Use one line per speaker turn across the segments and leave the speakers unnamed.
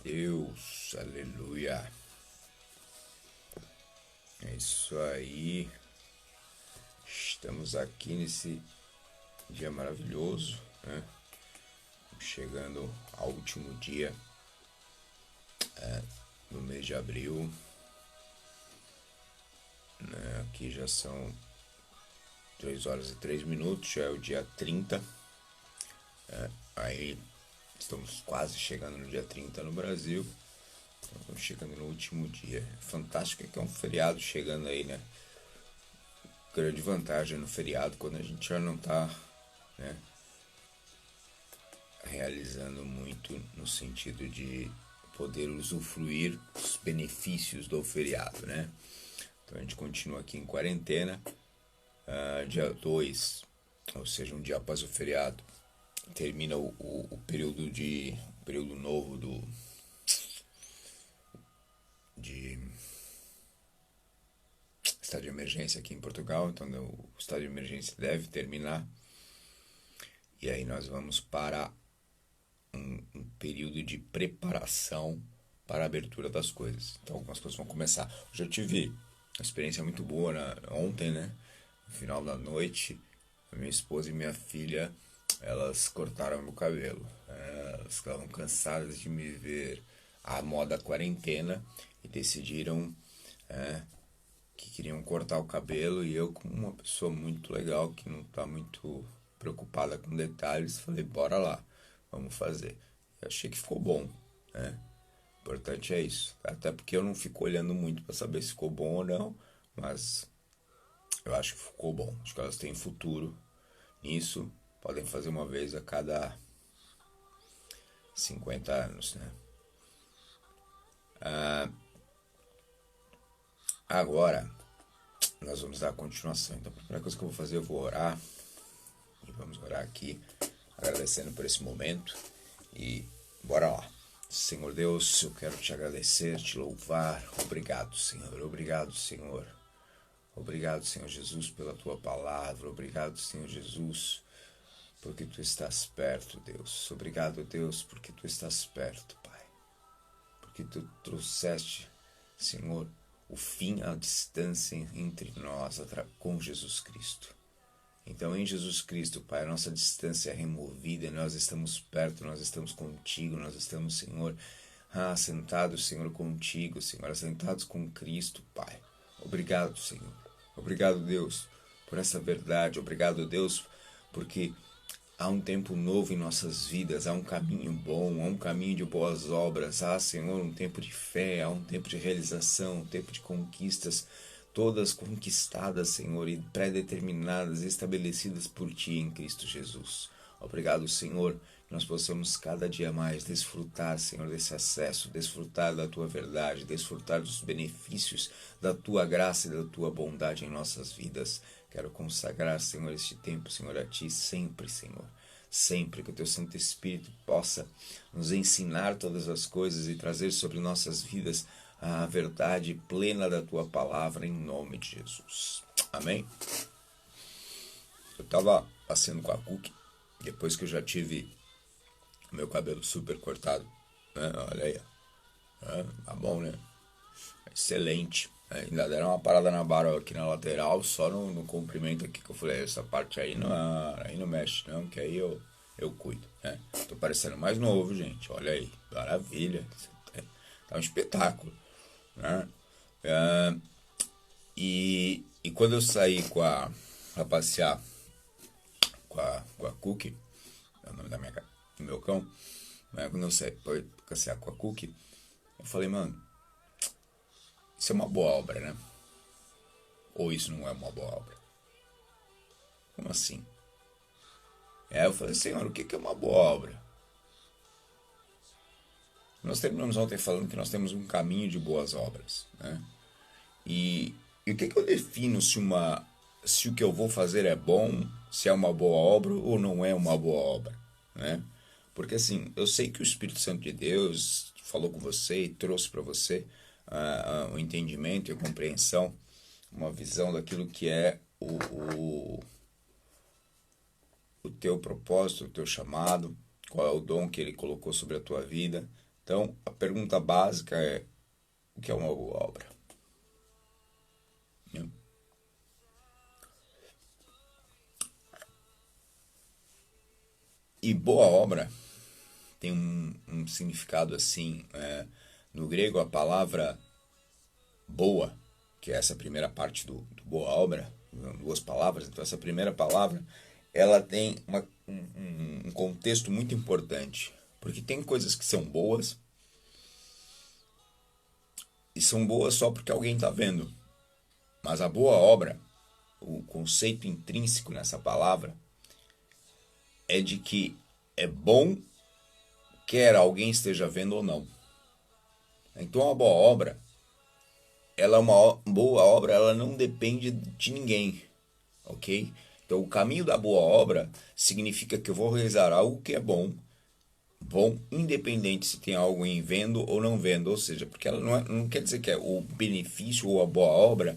Deus, aleluia. É isso aí. Estamos aqui nesse dia maravilhoso, né? Chegando ao último dia do mês de abril, né? Aqui já são 3 horas e 3 minutos, já é o dia 30. Aí estamos quase chegando no dia 30 no Brasil. Estamos chegando no último dia. Fantástico é que é um feriado chegando aí, né? Grande vantagem no feriado quando a gente já não tá, né, realizando muito no sentido de poder usufruir os benefícios do feriado, né? Então a gente continua aqui em quarentena, dia 2, ou seja, um dia após o feriado, termina o período novo de estado de emergência aqui em Portugal. Então o estado de emergência deve terminar e aí nós vamos para um período de preparação para a abertura das coisas. Então algumas coisas vão começar. Eu já tive uma experiência muito boa ontem, né? No final da noite, a minha esposa e minha filha, elas cortaram meu cabelo. Elas estavam cansadas de me ver à moda quarentena e decidiram que queriam cortar o cabelo, e eu, como uma pessoa muito legal, que não está muito preocupada com detalhes, falei, bora lá, vamos fazer. Eu achei que ficou bom, né? O importante é isso. Até porque eu não fico olhando muito para saber se ficou bom ou não, mas eu acho que ficou bom. Acho que elas têm futuro nisso. Podem fazer uma vez a cada 50 anos, né? Agora, nós vamos dar continuação. Então, a primeira coisa que eu vou fazer, eu vou orar. E vamos orar aqui, agradecendo por esse momento. E bora lá. Senhor Deus, eu quero te agradecer, te louvar. Obrigado, Senhor. Obrigado, Senhor. Obrigado, Senhor Jesus, pela tua palavra. Obrigado, Senhor Jesus, porque tu estás perto, Deus. Obrigado, Deus, porque tu estás perto, Pai. Porque tu trouxeste, Senhor, o fim à distância entre nós com Jesus Cristo. Então, em Jesus Cristo, Pai, a nossa distância é removida, nós estamos perto, nós estamos contigo, nós estamos, Senhor, sentados, Senhor, contigo, Senhor, assentados com Cristo, Pai. Obrigado, Senhor. Obrigado, Deus, por essa verdade. Obrigado, Deus, porque há um tempo novo em nossas vidas, há um caminho bom, há um caminho de boas obras, há, Senhor, um tempo de fé, há um tempo de realização, um tempo de conquistas, todas conquistadas, Senhor, e pré-determinadas, estabelecidas por Ti em Cristo Jesus. Obrigado, Senhor, que nós possamos cada dia mais desfrutar, Senhor, desse acesso, desfrutar da Tua verdade, desfrutar dos benefícios da Tua graça e da Tua bondade em nossas vidas. Quero consagrar, Senhor, este tempo, Senhor, a Ti sempre, Senhor. Sempre que o Teu Santo Espírito possa nos ensinar todas as coisas e trazer sobre nossas vidas a verdade plena da Tua palavra, em nome de Jesus. Amém? Eu estava passeando com a Cookie, depois que eu já tive meu cabelo super cortado, né? Olha aí, tá bom, né? Excelente. Ainda deram uma parada na barba aqui na lateral, só no comprimento aqui, que eu falei, essa parte aí não mexe não, que aí eu cuido, né? Tô parecendo mais novo, gente, olha aí, maravilha, tá um espetáculo, né? E quando eu saí pra passear com a Cookie, é o nome do meu cão, né? Quando eu saí pra passear com a Cookie, eu falei, mano, isso é uma boa obra, né? Ou isso não é uma boa obra? Como assim? Eu falei, Senhor, o que é uma boa obra? Nós terminamos ontem falando que nós temos um caminho de boas obras, né? E o que eu defino se o que eu vou fazer é bom, se é uma boa obra ou não é uma boa obra, né? Porque assim, eu sei que o Espírito Santo de Deus falou com você e trouxe para você o entendimento e a compreensão, uma visão daquilo que é o teu propósito, o teu chamado, qual é o dom que Ele colocou sobre a tua vida, Então, a pergunta básica é: o que é uma boa obra? E boa obra tem um significado assim. No grego, a palavra boa, que é essa primeira parte do boa obra, duas palavras, então essa primeira palavra, ela tem um contexto muito importante, porque tem coisas que são boas, e são boas só porque alguém está vendo, mas a boa obra, o conceito intrínseco nessa palavra, é de que é bom quer alguém esteja vendo ou não. Então a boa obra, ela é uma boa obra, ela não depende de ninguém, ok? Então o caminho da boa obra significa que eu vou realizar algo que é bom, independente se tem alguém vendo ou não vendo, ou seja, porque ela não quer dizer que o benefício ou a boa obra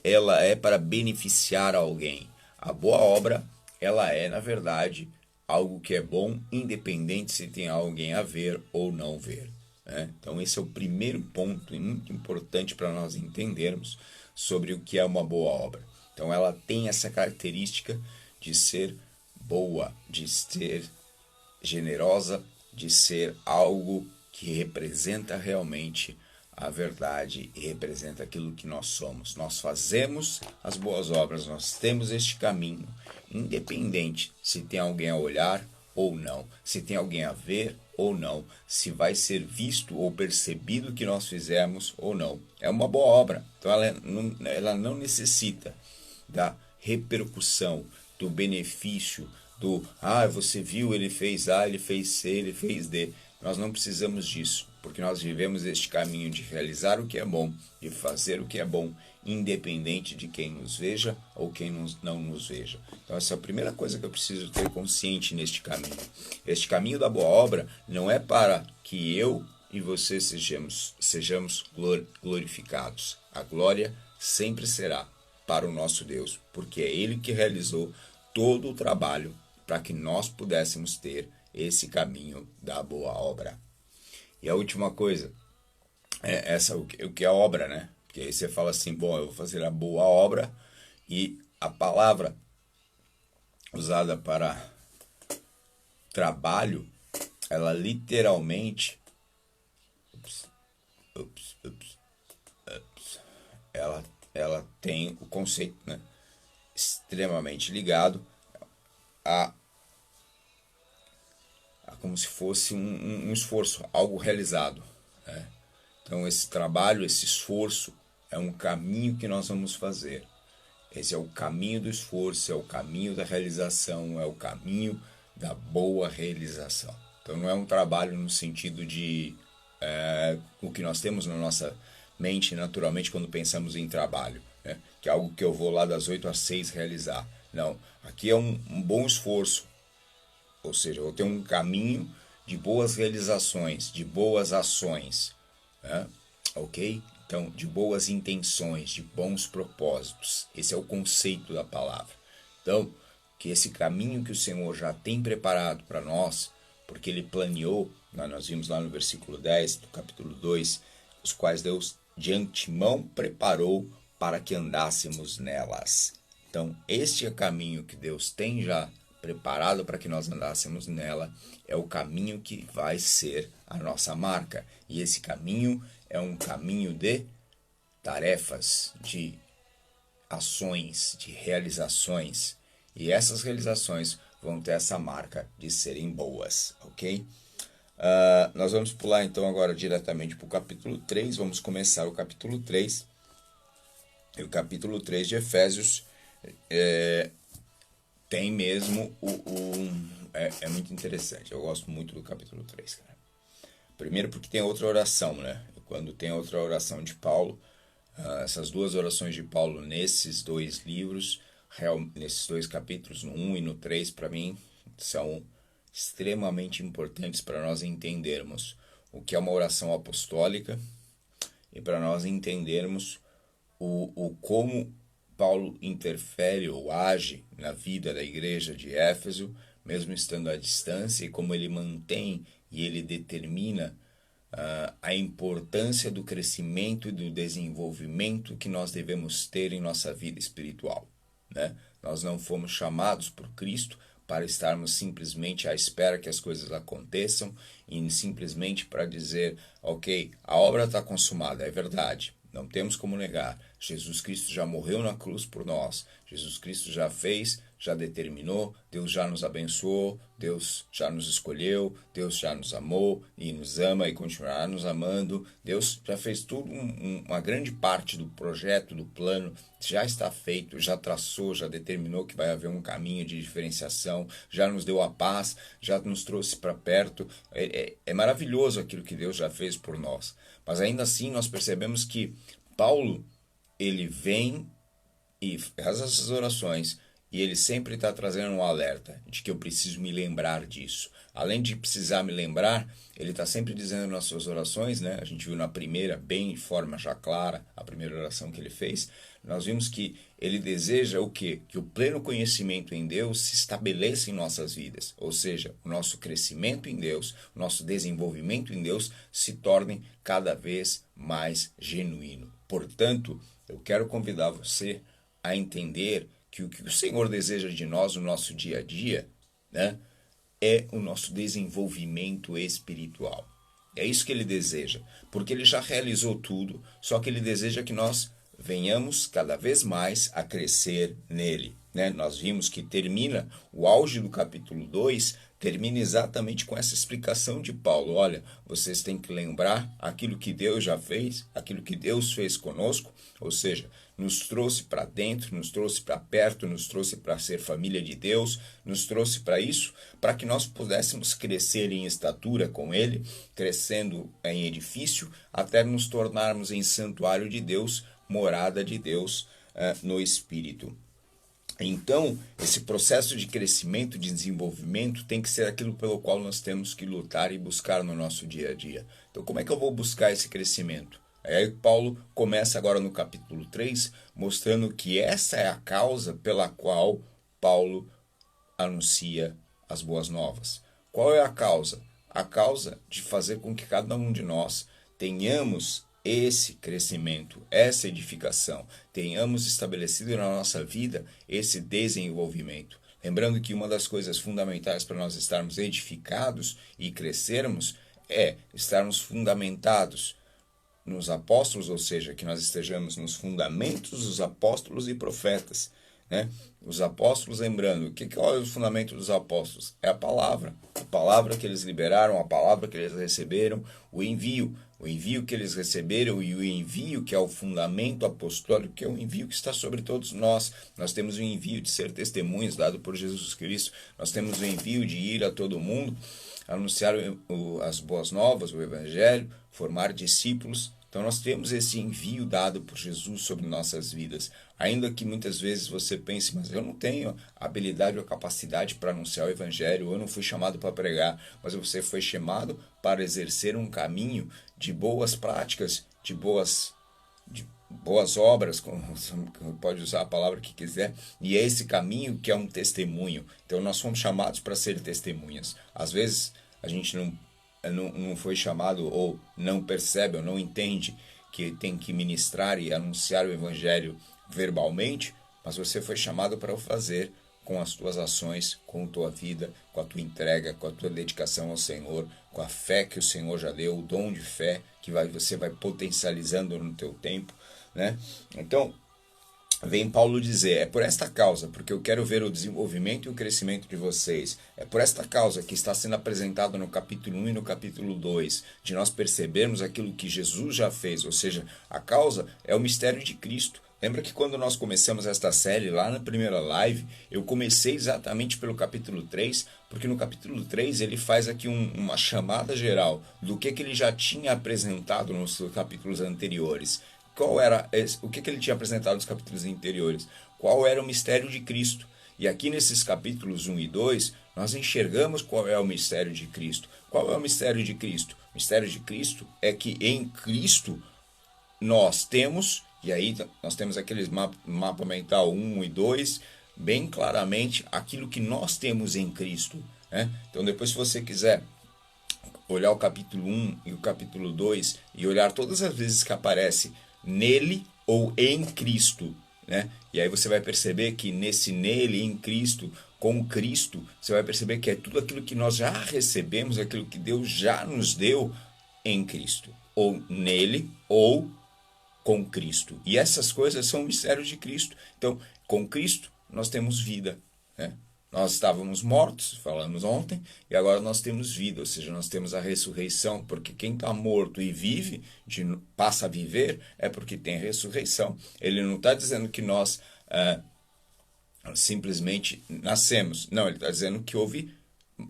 ela é para beneficiar alguém. A boa obra ela é, na verdade, algo que é bom, independente se tem alguém a ver ou não ver. Né? Então esse é o primeiro ponto muito importante para nós entendermos sobre o que é uma boa obra. Então ela tem essa característica de ser boa, de ser generosa, de ser algo que representa realmente a verdade e representa aquilo que nós somos. Nós fazemos as boas obras, nós temos este caminho, independente se tem alguém a olhar ou não, se tem alguém a ver ou não, se vai ser visto ou percebido que nós fizemos ou não. É uma boa obra, então ela não necessita da repercussão, do benefício, você viu, ele fez A, ele fez C, ele fez D. Nós não precisamos disso, porque nós vivemos este caminho de realizar o que é bom, de fazer o que é bom, independente de quem nos veja ou quem não nos veja. Então essa é a primeira coisa que eu preciso ter consciente neste caminho. Este caminho da boa obra não é para que eu e você sejamos glorificados. A glória sempre será para o nosso Deus, porque é Ele que realizou todo o trabalho para que nós pudéssemos ter esse caminho da boa obra. E a última coisa é o que é a obra, né? Porque aí você fala assim, bom, eu vou fazer a boa obra, e a palavra usada para trabalho, ela literalmente ela tem o conceito, né, extremamente ligado a como se fosse um esforço, algo realizado. Né? Então esse trabalho, esse esforço é um caminho que nós vamos fazer. Esse é o caminho do esforço, é o caminho da realização, é o caminho da boa realização. Então não é um trabalho no sentido de o que nós temos na nossa mente naturalmente quando pensamos em trabalho, né? Que é algo que eu vou lá das 8 às 6 realizar. Não, aqui é um bom esforço, ou seja, eu vou ter um caminho de boas realizações, de boas ações, né? Ok? Então, de boas intenções, de bons propósitos. Esse é o conceito da palavra. Então, que esse caminho que o Senhor já tem preparado para nós, porque Ele planeou, nós vimos lá no versículo 10 do capítulo 2, os quais Deus de antemão preparou para que andássemos nelas. Então, este é o caminho que Deus tem já preparado para que nós andássemos nela, é o caminho que vai ser a nossa marca. E esse caminho é um caminho de tarefas, de ações, de realizações. E essas realizações vão ter essa marca de serem boas, ok? Nós vamos pular então agora diretamente para o capítulo 3, vamos começar o capítulo 3. E o capítulo 3 de Efésios tem mesmo é muito interessante. Eu gosto muito do capítulo 3, cara. Primeiro porque tem outra oração, né? Quando tem outra oração de Paulo, essas duas orações de Paulo nesses dois livros, nesses dois capítulos, no 1 e no 3, para mim, são extremamente importantes para nós entendermos o que é uma oração apostólica e para nós entendermos o como Paulo interfere ou age na vida da igreja de Éfeso, mesmo estando à distância, e como ele mantém e ele determina a importância do crescimento e do desenvolvimento que nós devemos ter em nossa vida espiritual, né? Nós não fomos chamados por Cristo para estarmos simplesmente à espera que as coisas aconteçam e simplesmente para dizer, ok, a obra está consumada, é verdade, não temos como negar. Jesus Cristo já morreu na cruz por nós, Jesus Cristo já fez, já determinou, Deus já nos abençoou, Deus já nos escolheu, Deus já nos amou e nos ama e continuará nos amando. Deus já fez tudo, uma grande parte do projeto, do plano, já está feito, já traçou, já determinou que vai haver um caminho de diferenciação, já nos deu a paz, já nos trouxe para perto. É maravilhoso aquilo que Deus já fez por nós. Mas ainda assim nós percebemos que Paulo, ele vem e faz essas orações e ele sempre está trazendo um alerta de que eu preciso me lembrar disso. Além de precisar me lembrar, ele está sempre dizendo nas suas orações, né? A gente viu na primeira, bem de forma já clara, a primeira oração que ele fez, nós vimos que ele deseja o quê? Que o pleno conhecimento em Deus se estabeleça em nossas vidas. Ou seja, o nosso crescimento em Deus, o nosso desenvolvimento em Deus se torne cada vez mais genuíno. Portanto, eu quero convidar você a entender que o que o Senhor deseja de nós no nosso dia a dia, né, é o nosso desenvolvimento espiritual. É isso que ele deseja, porque ele já realizou tudo, só que ele deseja que nós venhamos cada vez mais a crescer nele, né? Nós vimos que termina o auge do capítulo 2, termina exatamente com essa explicação de Paulo. Olha, vocês têm que lembrar aquilo que Deus já fez, aquilo que Deus fez conosco, ou seja, nos trouxe para dentro, nos trouxe para perto, nos trouxe para ser família de Deus, nos trouxe para isso, para que nós pudéssemos crescer em estatura com Ele, crescendo em edifício, até nos tornarmos em santuário de Deus, morada de Deus no Espírito. Então, esse processo de crescimento, de desenvolvimento, tem que ser aquilo pelo qual nós temos que lutar e buscar no nosso dia a dia. Então, como é que eu vou buscar esse crescimento? Aí Paulo começa agora no capítulo 3, mostrando que essa é a causa pela qual Paulo anuncia as boas novas. Qual é a causa? A causa de fazer com que cada um de nós tenhamos esse crescimento, essa edificação, tenhamos estabelecido na nossa vida esse desenvolvimento. Lembrando que uma das coisas fundamentais para nós estarmos edificados e crescermos é estarmos fundamentados nos apóstolos, ou seja, que nós estejamos nos fundamentos dos apóstolos e profetas, né? Os apóstolos, lembrando, qual é o fundamento dos apóstolos? É a palavra que eles liberaram, a palavra que eles receberam, o envio que eles receberam e o envio que é o fundamento apostólico, que é o envio que está sobre todos nós. Nós temos o envio de ser testemunhas dado por Jesus Cristo, nós temos o envio de ir a todo mundo, anunciar as boas novas, o evangelho, formar discípulos. Então nós temos esse envio dado por Jesus sobre nossas vidas. Ainda que muitas vezes você pense, mas eu não tenho a habilidade ou a capacidade para anunciar o evangelho, eu não fui chamado para pregar, mas você foi chamado para exercer um caminho de boas práticas, de boas obras, pode usar a palavra que quiser, e é esse caminho que é um testemunho. Então nós fomos chamados para ser testemunhas. Às vezes a gente não foi chamado ou não percebe ou não entende que tem que ministrar e anunciar o evangelho verbalmente, mas você foi chamado para o fazer com as tuas ações, com a tua vida, com a tua entrega, com a tua dedicação ao Senhor, com a fé que o Senhor já deu, o dom de fé que você vai potencializando no teu tempo, né? Então, vem Paulo dizer, é por esta causa, porque eu quero ver o desenvolvimento e o crescimento de vocês, é por esta causa que está sendo apresentado no capítulo 1 e no capítulo 2, de nós percebermos aquilo que Jesus já fez, ou seja, a causa é o mistério de Cristo. Lembra que quando nós começamos esta série, lá na primeira live, eu comecei exatamente pelo capítulo 3, porque no capítulo 3 ele faz aqui uma chamada geral do que ele já tinha apresentado nos capítulos anteriores. O que ele tinha apresentado nos capítulos anteriores? Qual era o mistério de Cristo? E aqui nesses capítulos 1 e 2, nós enxergamos qual é o mistério de Cristo. Qual é o mistério de Cristo? O mistério de Cristo é que em Cristo nós temos, e aí nós temos aqueles mapa mental 1 e 2, bem claramente aquilo que nós temos em Cristo, né? Então depois, se você quiser olhar o capítulo 1 e o capítulo 2 e olhar todas as vezes que aparece nele ou em Cristo, né? E aí você vai perceber que nele, em Cristo, com Cristo, você vai perceber que é tudo aquilo que nós já recebemos, aquilo que Deus já nos deu em Cristo, ou nele, ou com Cristo. E essas coisas são mistérios de Cristo. Então, com Cristo, nós temos vida, né? Nós estávamos mortos, falamos ontem, e agora nós temos vida, ou seja, nós temos a ressurreição, porque quem está morto e vive, passa a viver, é porque tem a ressurreição. Ele não está dizendo que nós simplesmente nascemos. Não, ele está dizendo que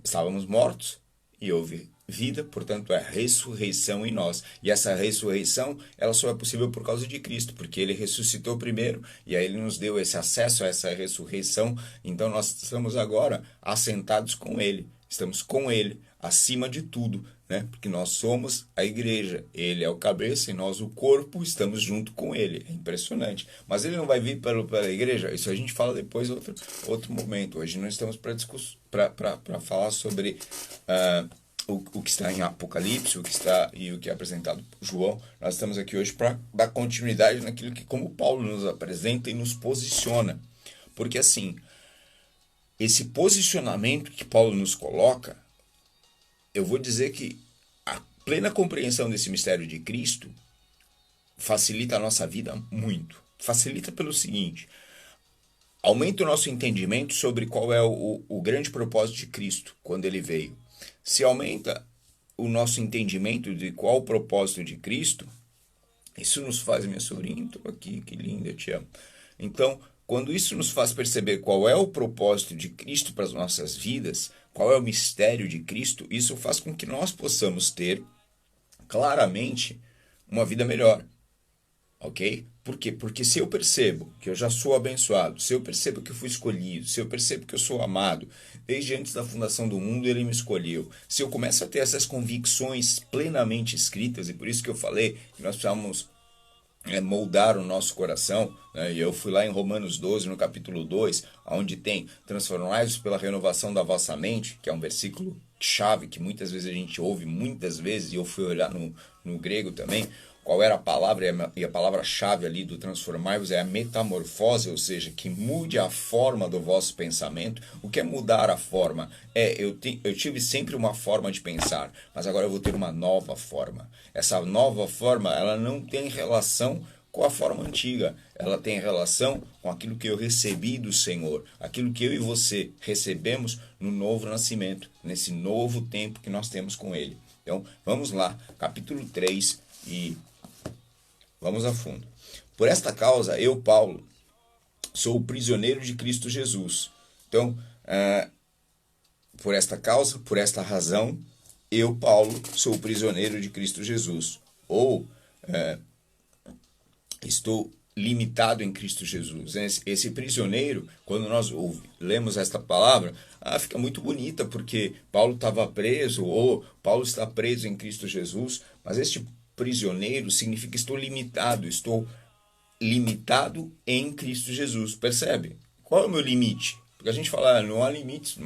estávamos mortos e houve vida, portanto é ressurreição em nós. E essa ressurreição, ela só é possível por causa de Cristo, porque ele ressuscitou primeiro e aí ele nos deu esse acesso a essa ressurreição. Então nós estamos agora assentados com ele, estamos com ele acima de tudo, né? Porque nós somos a igreja, ele é o cabeça e nós o corpo, estamos junto com ele. É impressionante. Mas ele não vai vir pela igreja? Isso a gente fala depois outro momento. Hoje nós estamos para falar sobre o que está em Apocalipse, o que está e o que é apresentado por João. Nós estamos aqui hoje para dar continuidade naquilo que, como Paulo nos apresenta e nos posiciona. Porque assim, esse posicionamento que Paulo nos coloca, eu vou dizer que a plena compreensão desse mistério de Cristo facilita a nossa vida muito. Facilita pelo seguinte: aumenta o nosso entendimento sobre qual é o grande propósito de Cristo quando ele veio. Se aumenta o nosso entendimento de qual o propósito de Cristo, isso nos faz, minha sobrinha, estou aqui, que linda, eu te amo. Então, quando isso nos faz perceber qual é o propósito de Cristo para as nossas vidas, qual é o mistério de Cristo, isso faz com que nós possamos ter claramente uma vida melhor. Ok? Por quê? Porque se eu percebo que eu já sou abençoado, se eu percebo que eu fui escolhido, se eu percebo que eu sou amado, desde antes da fundação do mundo ele me escolheu, se eu começo a ter essas convicções plenamente escritas, e por isso que eu falei que nós precisamos moldar o nosso coração, né? E eu fui lá em Romanos 12, no capítulo 2, onde tem: transformai-vos pela renovação da vossa mente, que é um versículo chave que muitas vezes a gente ouve, muitas vezes, e eu fui olhar no grego também, qual era a palavra, e a palavra-chave ali do transformai-vos é a metamorfose, ou seja, que mude a forma do vosso pensamento. O que é mudar a forma? Eu tive sempre uma forma de pensar, mas agora eu vou ter uma nova forma. Essa nova forma, ela não tem relação com a forma antiga, ela tem relação com aquilo que eu recebi do Senhor, aquilo que eu e você recebemos no novo nascimento, nesse novo tempo que nós temos com Ele. Então, vamos lá, capítulo 3, e vamos a fundo. Por esta causa, eu, Paulo, sou o prisioneiro de Cristo Jesus. Então, por esta causa, por esta razão, eu, Paulo, sou o prisioneiro de Cristo Jesus. Ou estou limitado em Cristo Jesus. Esse prisioneiro, quando nós lemos esta palavra, fica muito bonita, porque Paulo estava preso, ou Paulo está preso em Cristo Jesus, mas este prisioneiro significa estou limitado em Cristo Jesus. Percebe? Qual é o meu limite? Porque a gente fala, não há limites,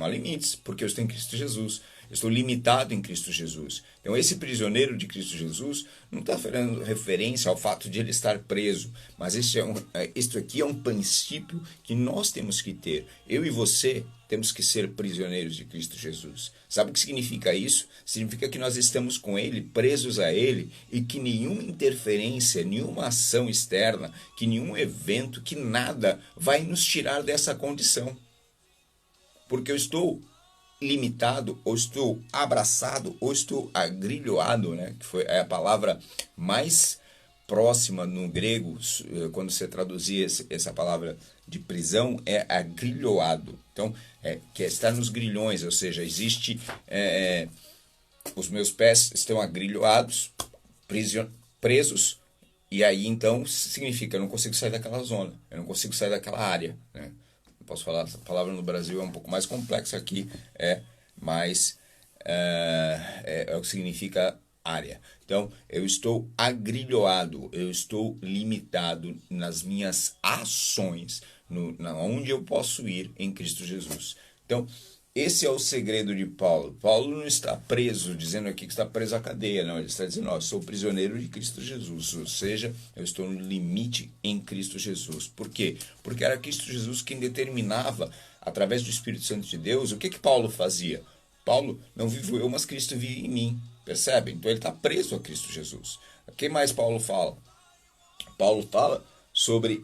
porque eu estou em Cristo Jesus. Eu estou limitado em Cristo Jesus. Então, esse prisioneiro de Cristo Jesus não está fazendo referência ao fato de ele estar preso, mas isto aqui é um princípio que nós temos que ter. Eu e você temos que ser prisioneiros de Cristo Jesus. Sabe o que significa isso? Significa que nós estamos com Ele, presos a Ele, e que nenhuma interferência, nenhuma ação externa, que nenhum evento, que nada vai nos tirar dessa condição. Porque eu estou limitado, ou estou abraçado, ou estou agrilhoado, né? Que é a palavra mais próxima no grego, quando você traduzir essa palavra de prisão, é agrilhoado. Então, que é estar nos grilhões, ou seja, existe os meus pés estão agrilhoados, presos, e aí então significa eu não consigo sair daquela zona, eu não consigo sair daquela área, né? Posso falar, essa palavra no Brasil é um pouco mais complexa, aqui mas é o que significa área. Então, eu estou agrilhoado, eu estou limitado nas minhas ações, onde eu posso ir em Cristo Jesus. Então, esse é o segredo de Paulo. Paulo não está preso, dizendo aqui que está preso à cadeia, não. Ele está dizendo, ó, sou prisioneiro de Cristo Jesus, ou seja, eu estou no limite em Cristo Jesus. Por quê? Porque era Cristo Jesus quem determinava, através do Espírito Santo de Deus, o que Paulo fazia. Paulo, não vivo eu, mas Cristo vive em mim. Percebe? Então ele está preso a Cristo Jesus. O que mais Paulo fala? Paulo fala sobre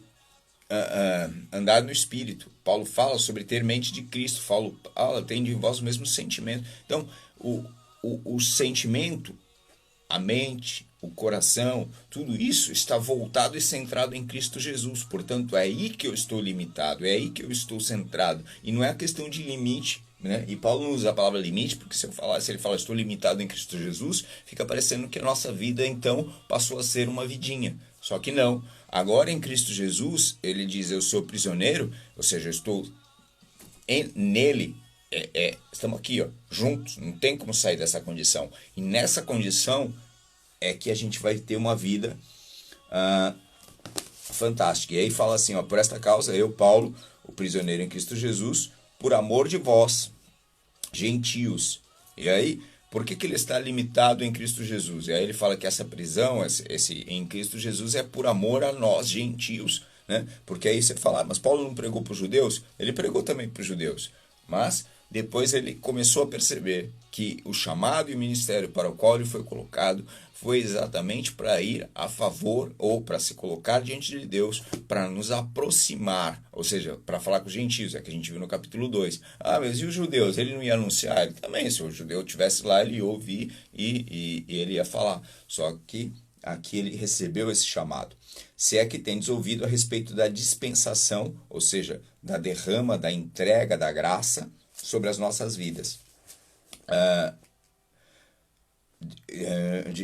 andar no Espírito. Paulo fala sobre ter mente de Cristo. Paulo fala, tem de vós o mesmo sentimento. Então, o sentimento, a mente, o coração, tudo isso está voltado e centrado em Cristo Jesus. Portanto, é aí que eu estou limitado, é aí que eu estou centrado. E não é a questão de limite, né? E Paulo não usa a palavra limite, porque se ele fala estou limitado em Cristo Jesus, fica parecendo que a nossa vida, então, passou a ser uma vidinha. Só que não. Agora, em Cristo Jesus, ele diz, eu sou prisioneiro, ou seja, eu estou nele. Estamos aqui, ó, juntos, não tem como sair dessa condição. E nessa condição é que a gente vai ter uma vida fantástica. E aí fala assim, ó, por esta causa, eu, Paulo, o prisioneiro em Cristo Jesus, por amor de vós, gentios. E aí, por que ele está limitado em Cristo Jesus? E aí ele fala que essa prisão, esse em Cristo Jesus, é por amor a nós, gentios. Né? Porque aí você fala, mas Paulo não pregou para os judeus? Ele pregou também para os judeus. Mas depois ele começou a perceber que o chamado e o ministério para o qual ele foi colocado foi exatamente para ir a favor ou para se colocar diante de Deus, para nos aproximar, ou seja, para falar com os gentios, é que a gente viu no capítulo 2. Ah, mas e os judeus? Ele não ia anunciar? Ele também, se o judeu estivesse lá, ele ia ouvir e ele ia falar. Só que aqui ele recebeu esse chamado. Se é que tendes ouvido a respeito da dispensação, ou seja, da derrama, da entrega, da graça sobre as nossas vidas.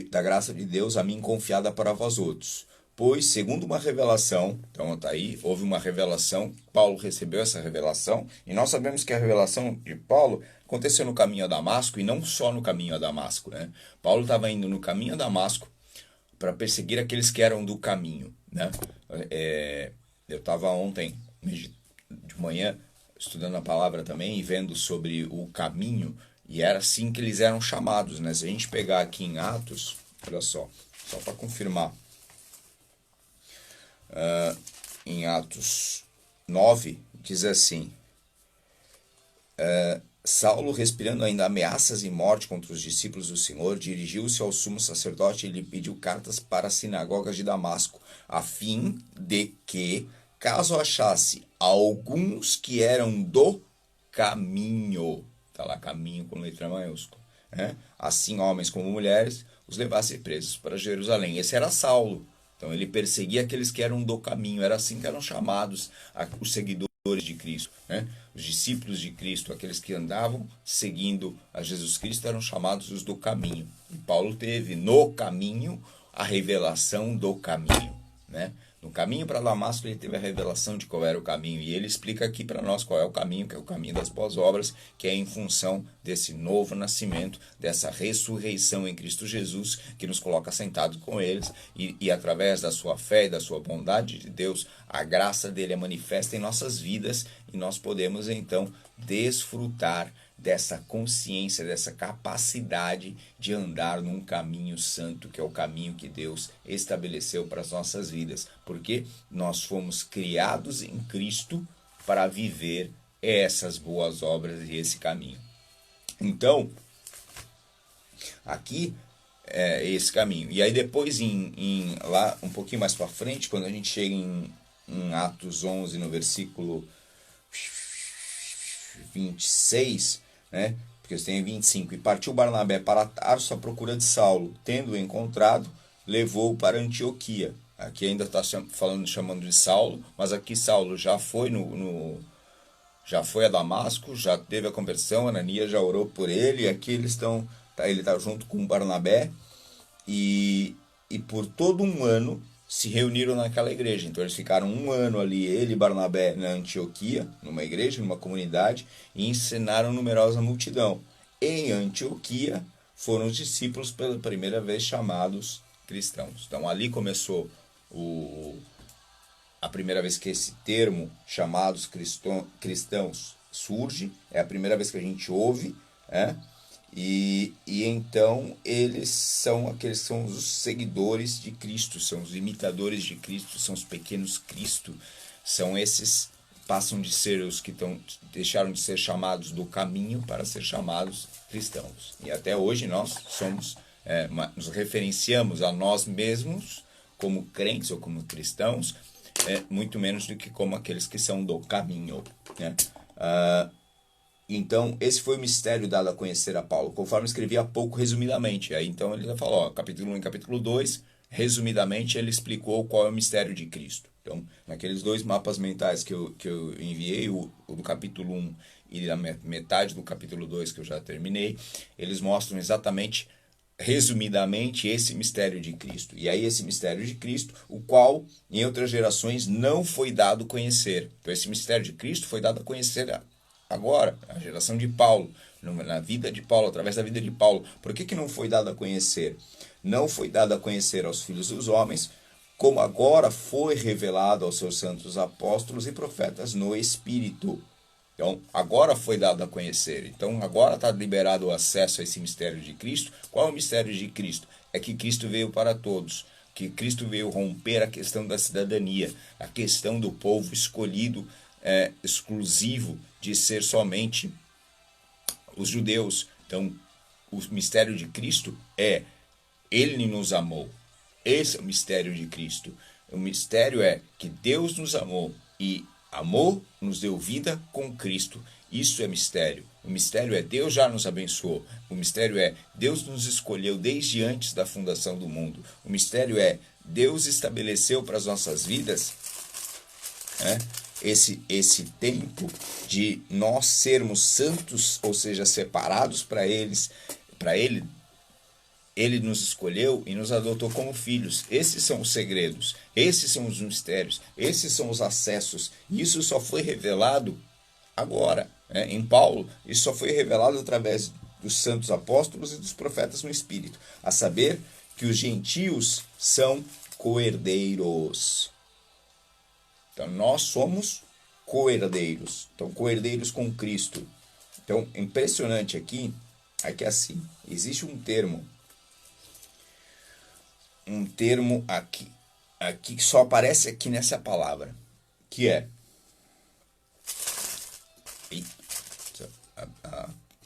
Da graça de Deus a mim confiada para vós outros. Pois, segundo uma revelação, então está aí, houve uma revelação, Paulo recebeu essa revelação, e nós sabemos que a revelação de Paulo aconteceu no caminho a Damasco, e não só no caminho a Damasco. Né? Paulo estava indo no caminho a Damasco para perseguir aqueles que eram do caminho. Né? Eu estava ontem, de manhã, estudando a palavra também e vendo sobre o caminho, e era assim que eles eram chamados. Né? Se a gente pegar aqui em Atos, olha só para confirmar, em Atos 9, diz assim, Saulo, respirando ainda ameaças e morte contra os discípulos do Senhor, dirigiu-se ao sumo sacerdote e lhe pediu cartas para as sinagogas de Damasco, a fim de que, caso achasse alguns que eram do caminho, está lá caminho com letra maiúscula, né? Assim homens como mulheres, os levasse presos para Jerusalém. Esse era Saulo. Então ele perseguia aqueles que eram do caminho, era assim que eram chamados os seguidores de Cristo, né? Os discípulos de Cristo, aqueles que andavam seguindo a Jesus Cristo, eram chamados os do caminho. E Paulo teve no caminho a revelação do caminho, né? No caminho para Damasco ele teve a revelação de qual era o caminho, e ele explica aqui para nós qual é o caminho, que é o caminho das boas obras, que é em função desse novo nascimento, dessa ressurreição em Cristo Jesus, que nos coloca sentados com eles, e através da sua fé e da sua bondade de Deus, a graça dele é manifesta em nossas vidas, e nós podemos então desfrutar dessa consciência, dessa capacidade de andar num caminho santo, que é o caminho que Deus estabeleceu para as nossas vidas, porque nós fomos criados em Cristo para viver essas boas obras e esse caminho. Então, aqui é esse caminho. E aí depois, lá um pouquinho mais para frente, quando a gente chega em Atos 11, no versículo 26, né? Porque você tem 25. E partiu Barnabé para Tarso à procura de Saulo. Tendo-o encontrado, levou-o para Antioquia. Aqui ainda está chamando de Saulo, mas aqui Saulo já foi já foi a Damasco, já teve a conversão, Ananias já orou por ele, e aqui ele está junto com Barnabé, e por todo um ano se reuniram naquela igreja. Então eles ficaram um ano ali, ele e Barnabé, na Antioquia, numa igreja, numa comunidade, e ensinaram numerosa multidão. Em Antioquia foram os discípulos pela primeira vez chamados cristãos. Então ali começou a primeira vez que esse termo, chamados cristãos, surge, é a primeira vez que a gente ouve, né? E então eles são aqueles que são os seguidores de Cristo, são os imitadores de Cristo, são os pequenos Cristo, são esses passam de ser os que deixaram de ser chamados do caminho para ser chamados cristãos. E até hoje nós nos referenciamos a nós mesmos como crentes ou como cristãos, muito menos do que como aqueles que são do caminho, né? Então, esse foi o mistério dado a conhecer a Paulo, conforme escrevi há pouco, resumidamente. Aí, então, ele já falou, capítulo 1 e capítulo 2, resumidamente, ele explicou qual é o mistério de Cristo. Então, naqueles 2 mapas mentais que eu enviei, o do capítulo 1 e da metade do capítulo 2, que eu já terminei, eles mostram exatamente, resumidamente, esse mistério de Cristo. E aí, esse mistério de Cristo, o qual, em outras gerações, não foi dado a conhecer. Então, esse mistério de Cristo foi dado a conhecer agora, a geração de Paulo, na vida de Paulo, através da vida de Paulo. Por que não foi dado a conhecer? Não foi dado a conhecer aos filhos dos homens, como agora foi revelado aos seus santos apóstolos e profetas no Espírito. Então, agora foi dado a conhecer. Então, agora está liberado o acesso a esse mistério de Cristo. Qual é o mistério de Cristo? É que Cristo veio para todos. Que Cristo veio romper a questão da cidadania, a questão do povo escolhido, exclusivo de ser somente os judeus. Então, o mistério de Cristo é Ele nos amou. Esse é o mistério de Cristo. O mistério é que Deus nos amou e amou, nos deu vida com Cristo. Isso é mistério. O mistério é Deus já nos abençoou. O mistério é Deus nos escolheu desde antes da fundação do mundo. O mistério é Deus estabeleceu para as nossas vidas, esse tempo de nós sermos santos, ou seja, separados para Ele. Ele nos escolheu e nos adotou como filhos. Esses são os segredos, esses são os mistérios, esses são os acessos. Isso só foi revelado agora, em Paulo. Isso só foi revelado através dos santos apóstolos e dos profetas no Espírito. A saber que os gentios são coerdeiros. Então, nós somos coerdeiros. Então, coerdeiros com Cristo. Então, impressionante aqui é que assim, existe um termo aqui que só aparece aqui nessa palavra, que é... Eita,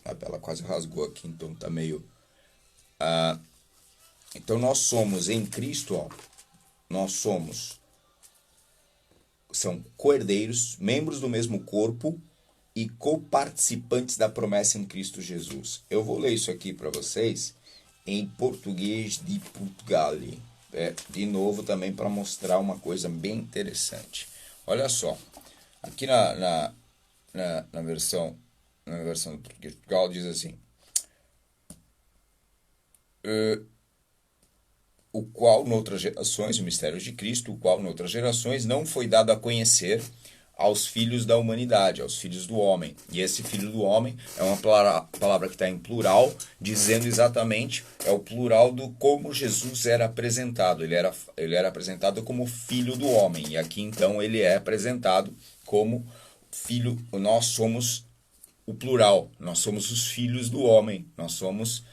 a tela quase rasgou aqui, então tá meio... Então, nós somos em Cristo, são coerdeiros, membros do mesmo corpo e coparticipantes da promessa em Cristo Jesus. Eu vou ler isso aqui para vocês em português de Portugal. De novo também para mostrar uma coisa bem interessante. Olha só, aqui na versão do português de Portugal diz assim: o qual noutras gerações, o mistério de Cristo, o qual noutras gerações não foi dado a conhecer aos filhos da humanidade, aos filhos do homem. E esse filho do homem é uma palavra que está em plural, dizendo exatamente, é o plural do como Jesus era apresentado. Ele era apresentado como filho do homem. E aqui então ele é apresentado como filho. Nós somos o plural, nós somos os filhos do homem, nós somos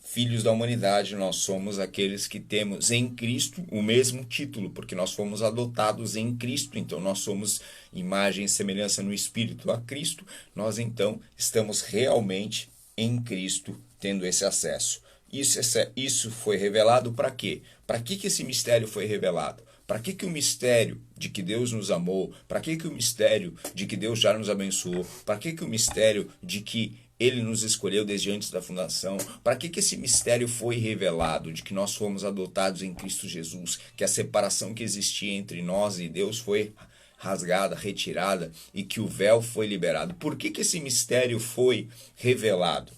filhos da humanidade, nós somos aqueles que temos em Cristo o mesmo título, porque nós fomos adotados em Cristo, então nós somos imagem e semelhança no Espírito a Cristo, nós então estamos realmente em Cristo, tendo esse acesso. Isso foi revelado para quê? Para que esse mistério foi revelado? Para que o mistério de que Deus nos amou? Para que o mistério de que Deus já nos abençoou? Para que o mistério de que Ele nos escolheu desde antes da fundação? Para que esse mistério foi revelado? De que nós fomos adotados em Cristo Jesus, que a separação que existia entre nós e Deus foi rasgada, retirada e que o véu foi liberado. Por que esse mistério foi revelado?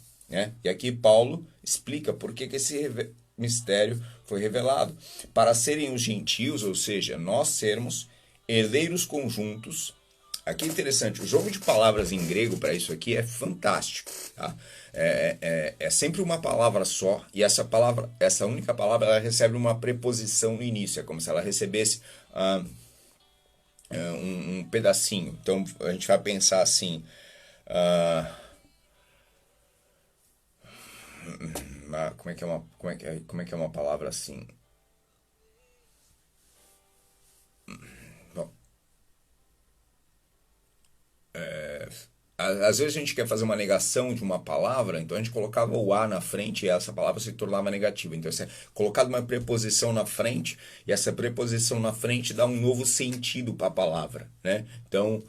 E aqui Paulo explica por que esse mistério foi revelado. Para serem os gentios, ou seja, nós sermos herdeiros conjuntos. Aqui é interessante, o jogo de palavras em grego para isso aqui é fantástico. Tá? É sempre uma palavra só, e essa única palavra, ela recebe uma preposição no início. É como se ela recebesse um pedacinho. Então a gente vai pensar assim: Como é que é uma palavra assim? Bom, às vezes a gente quer fazer uma negação de uma palavra, então a gente colocava o a na frente e essa palavra se tornava negativa. Então você é colocado uma preposição na frente e essa preposição na frente dá um novo sentido para a palavra, né? Então,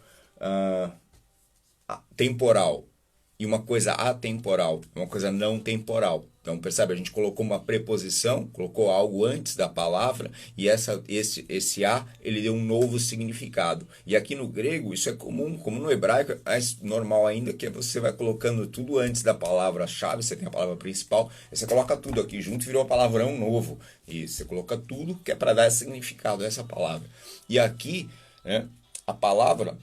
temporal e uma coisa atemporal, uma coisa não temporal. Então, percebe? A gente colocou uma preposição, colocou algo antes da palavra e esse a, ele deu um novo significado. E aqui no grego, isso é comum, como no hebraico, é normal ainda, que você vai colocando tudo antes da palavra-chave, você tem a palavra principal, aí você coloca tudo aqui junto e virou um palavrão novo. E você coloca tudo que é para dar significado a essa palavra. E aqui, né, a palavra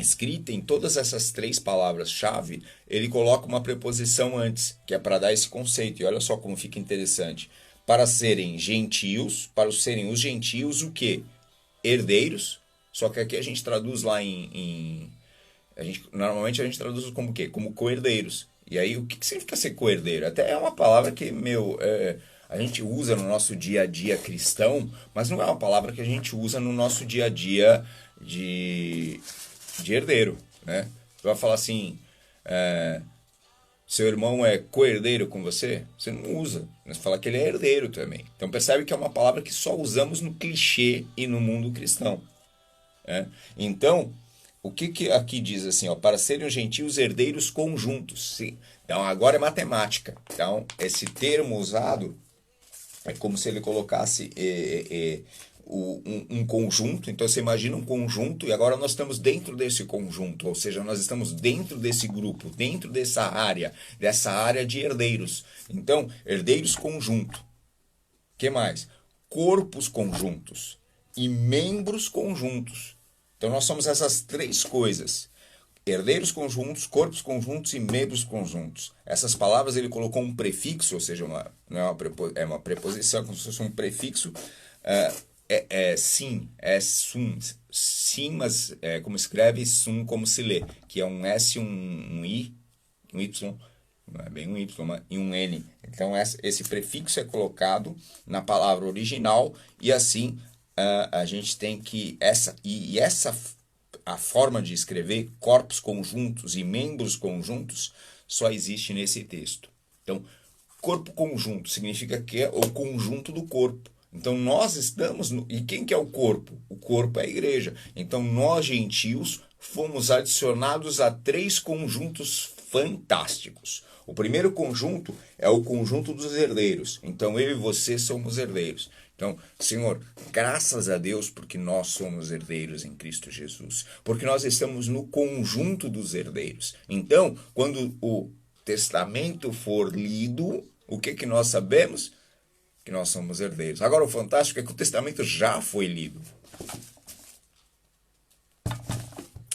escrita em todas essas três palavras-chave, ele coloca uma preposição antes, que é para dar esse conceito. E olha só como fica interessante. Para serem gentios, para serem os gentios, o quê? Herdeiros. Só que aqui a gente traduz lá normalmente a gente traduz como o quê? Como co-herdeiros. E aí, o que significa ser co-herdeiro? Até é uma palavra que, a gente usa no nosso dia a dia cristão, mas não é uma palavra que a gente usa no nosso dia a dia de herdeiro, né? Você vai falar assim, seu irmão é co-herdeiro com você? Você não usa. Você fala que ele é herdeiro também. Então percebe que é uma palavra que só usamos no clichê e no mundo cristão, né? Então, o que aqui diz assim, ó, para serem os gentios herdeiros conjuntos. Sim. Então agora é matemática. Então esse termo usado é como se ele colocasse um conjunto. Então você imagina um conjunto e agora nós estamos dentro desse conjunto, ou seja, nós estamos dentro desse grupo, dentro dessa área de herdeiros. Então, herdeiros conjunto. Que mais? Corpos conjuntos e membros conjuntos. Então nós somos essas três coisas. Herdeiros conjuntos, corpos conjuntos e membros conjuntos. Essas palavras ele colocou um prefixo, ou seja, não é uma preposição, como se fosse um prefixo. Sim, é sum. Sim, mas como escreve, sum como se lê, que é um S, um I, um Y, não é bem um Y, e um N. Então esse prefixo é colocado na palavra original e assim a gente tem que a forma de escrever corpos conjuntos e membros conjuntos só existe nesse texto. Então, corpo conjunto significa que é o conjunto do corpo. Então, nós estamos... E quem que é o corpo? O corpo é a igreja. Então, nós, gentios, fomos adicionados a três conjuntos fantásticos. O primeiro conjunto é o conjunto dos herdeiros. Então, eu e você somos herdeiros. Então, Senhor, graças a Deus porque nós somos herdeiros em Cristo Jesus. Porque nós estamos no conjunto dos herdeiros. Então, quando o testamento for lido, o que nós sabemos? Que nós somos herdeiros. Agora, o fantástico é que o testamento já foi lido.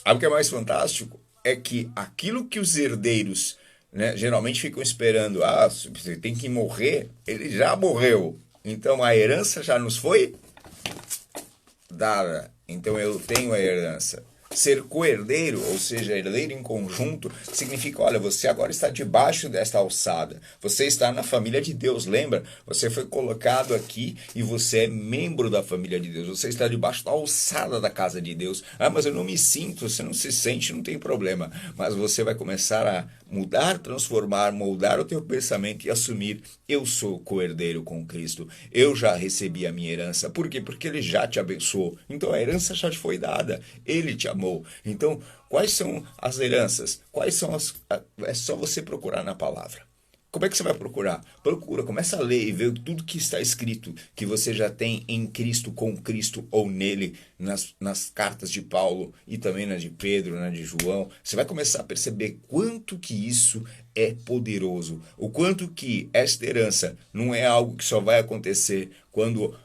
O que é mais fantástico é que aquilo que os herdeiros, né, geralmente ficam esperando, você tem que morrer, ele já morreu. Então a herança já nos foi dada. Então eu tenho a herança. Ser co-herdeiro, ou seja, herdeiro em conjunto, significa, olha, você agora está debaixo desta alçada. Você está na família de Deus, lembra? Você foi colocado aqui e você é membro da família de Deus. Você está debaixo da alçada da casa de Deus. Mas eu não me sinto. Você não se sente, não tem problema. Mas você vai começar a mudar, transformar, moldar o teu pensamento e assumir, eu sou co-herdeiro com Cristo. Eu já recebi a minha herança. Por quê? Porque Ele já te abençoou. Então a herança já te foi dada. Ele te amou. Então, quais são as heranças? É só você procurar na palavra. Como é que você vai procurar? Procura, começa a ler e ver tudo que está escrito, que você já tem em Cristo, com Cristo ou nele, nas cartas de Paulo e também na de Pedro, na de João. Você vai começar a perceber quanto que isso é poderoso, o quanto que esta herança não é algo que só vai acontecer quando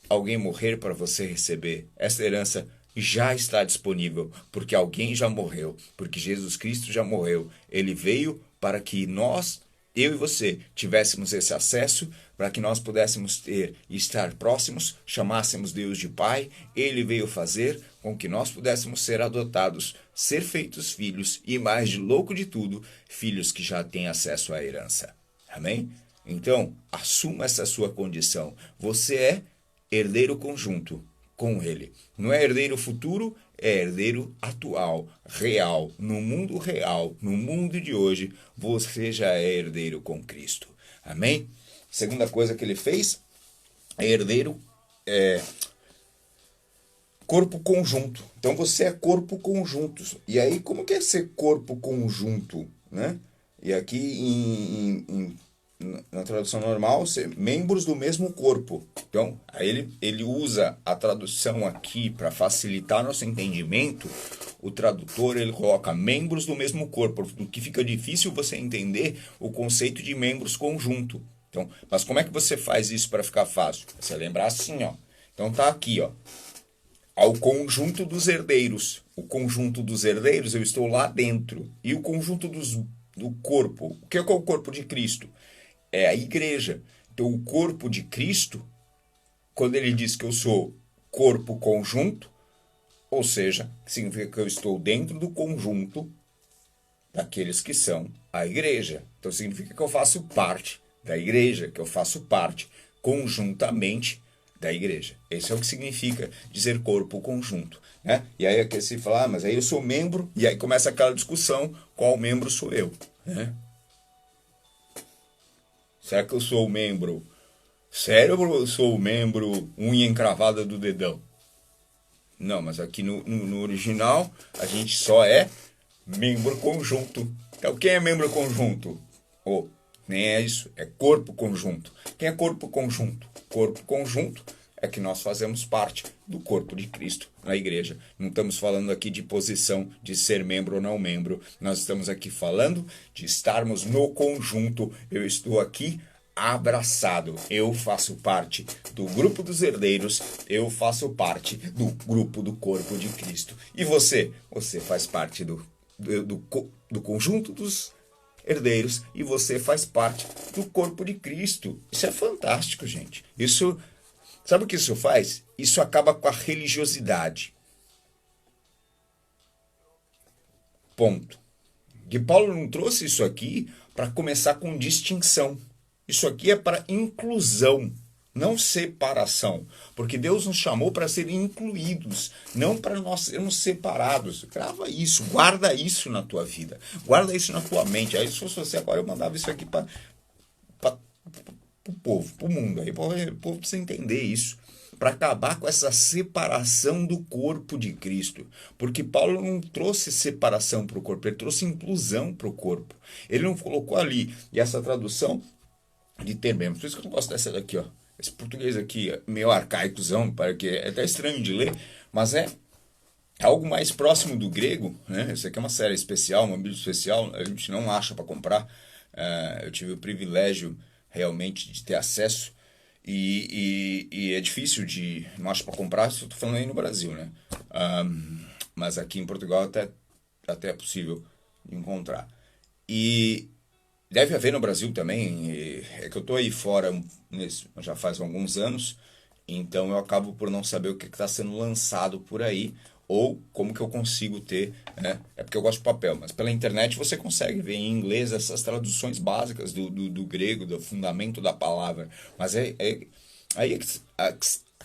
alguém morrer para você receber. Esta herança já está disponível, porque alguém já morreu, porque Jesus Cristo já morreu. Ele veio para que nós eu e você tivéssemos esse acesso, para que nós pudéssemos ter e estar próximos, chamássemos Deus de Pai, Ele veio fazer com que nós pudéssemos ser adotados, ser feitos filhos e, mais de louco de tudo, filhos que já têm acesso à herança. Amém? Então, assuma essa sua condição. Você é herdeiro conjunto com Ele. Não é herdeiro futuro, é herdeiro atual, real. No mundo real, no mundo de hoje, você já é herdeiro com Cristo. Amém? Segunda coisa que ele fez é herdeiro, corpo conjunto. Então você é corpo conjunto. E aí, como que é ser corpo conjunto, né? E aqui na tradução normal, ser membros do mesmo corpo. Então, aí ele usa a tradução aqui para facilitar nosso entendimento. O tradutor, ele coloca membros do mesmo corpo, que fica difícil você entender o conceito de membros conjunto. Então, mas como é que você faz isso para ficar fácil? Você lembrar assim, ó. Então tá aqui, ó. Ao conjunto dos herdeiros. O conjunto dos herdeiros, eu estou lá dentro. E o conjunto do corpo. O que é o corpo de Cristo? É a igreja. Então, o corpo de Cristo, quando ele diz que eu sou corpo conjunto, ou seja, significa que eu estou dentro do conjunto daqueles que são a igreja. Então, significa que eu faço parte da igreja, que eu faço parte conjuntamente da igreja. Esse é o que significa dizer corpo conjunto, né? E aí aqui se fala, mas aí eu sou membro, e aí começa aquela discussão, qual membro sou eu, né? Será que eu sou o membro cérebro ou eu sou o membro unha encravada do dedão? Não, mas aqui no original a gente só é membro conjunto. Então quem é membro conjunto? Nem é isso, é corpo conjunto. Quem é corpo conjunto? Corpo conjunto é que nós fazemos parte do corpo de Cristo na igreja. Não estamos falando aqui de posição de ser membro ou não membro. Nós estamos aqui falando de estarmos no conjunto. Eu estou aqui abraçado. Eu faço parte do grupo dos herdeiros. Eu faço parte do grupo do corpo de Cristo. E você? Você faz parte do conjunto dos herdeiros e você faz parte do corpo de Cristo. Isso é fantástico, gente. Isso, sabe o que isso faz? Isso acaba com a religiosidade. Ponto. E Paulo não trouxe isso aqui para começar com distinção. Isso aqui é para inclusão, não separação. Porque Deus nos chamou para ser incluídos, não para nós sermos separados. Grava isso, guarda isso na tua vida, guarda isso na tua mente. Aí se fosse você agora, eu mandava isso aqui para o povo, para o mundo. Aí o povo precisa entender isso, para acabar com essa separação do corpo de Cristo. Porque Paulo não trouxe separação para o corpo, ele trouxe inclusão para o corpo. Ele não colocou ali, e essa tradução de ter membros. Por isso que eu não gosto dessa daqui, ó. Esse português aqui é meio arcaicozão, porque é até estranho de ler, mas é algo mais próximo do grego, né? Isso aqui é uma série especial, uma Bíblia especial, a gente não acha para comprar. Eu tive o privilégio realmente de ter acesso e é difícil de... Não acho para comprar, estou falando aí no Brasil, né? Mas aqui em Portugal até é possível encontrar. E deve haver no Brasil também, é que eu estou aí fora já faz alguns anos, então eu acabo por não saber o que está sendo lançado por aí, ou como que eu consigo ter, né? É porque eu gosto de papel, mas pela internet você consegue ver em inglês essas traduções básicas do grego, do fundamento da palavra, mas aí a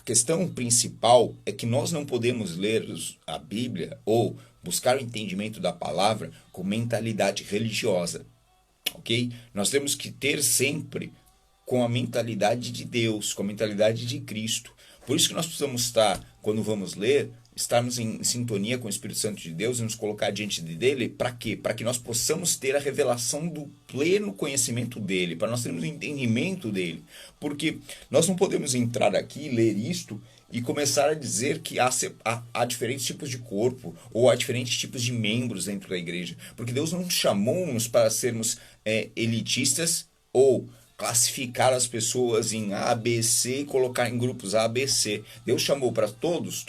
questão principal é que nós não podemos ler a Bíblia ou buscar o entendimento da palavra com mentalidade religiosa. Ok? Nós temos que ter sempre com a mentalidade de Deus, com a mentalidade de Cristo. Por isso que nós precisamos estar, quando vamos ler, estarmos em sintonia com o Espírito Santo de Deus e nos colocar diante dele. Para quê? Para que nós possamos ter a revelação do pleno conhecimento dele, para nós termos o entendimento dele. Porque nós não podemos entrar aqui, ler isto e começar a dizer que há diferentes tipos de corpo ou há diferentes tipos de membros dentro da igreja. Porque Deus não chamou-nos para sermos elitistas ou classificar as pessoas em A, B, C e colocar em grupos A, B, C. Deus chamou para todos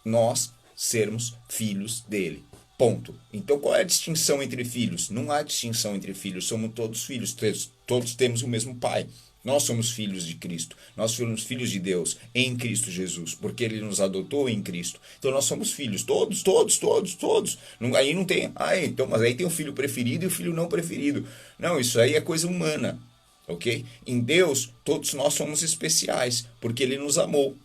nós sermos filhos dele. Ponto. Então qual é a distinção entre filhos? Não há distinção entre filhos, somos todos filhos, todos temos o mesmo pai. Nós somos filhos de Cristo, nós somos filhos de Deus em Cristo Jesus, porque Ele nos adotou em Cristo. Então nós somos filhos, todos. Aí não tem, então, mas aí tem o filho preferido e o filho não preferido. Não, isso aí é coisa humana, ok? Em Deus, todos nós somos especiais, porque Ele nos amou.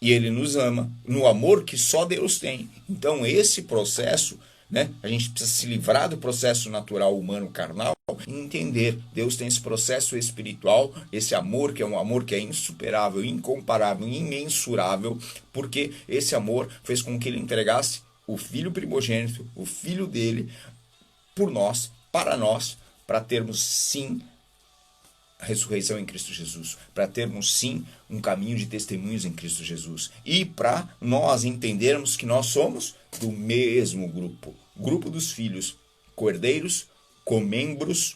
E Ele nos ama no amor que só Deus tem. Então esse processo, né, a gente precisa se livrar do processo natural humano carnal e entender, Deus tem esse processo espiritual, esse amor que é um amor que é insuperável, incomparável, imensurável, porque esse amor fez com que Ele entregasse o Filho primogênito, o Filho dele, por nós, para termos sim a ressurreição em Cristo Jesus, para termos sim um caminho de testemunhos em Cristo Jesus e para nós entendermos que nós somos do mesmo grupo dos filhos, co-herdeiros, comembros,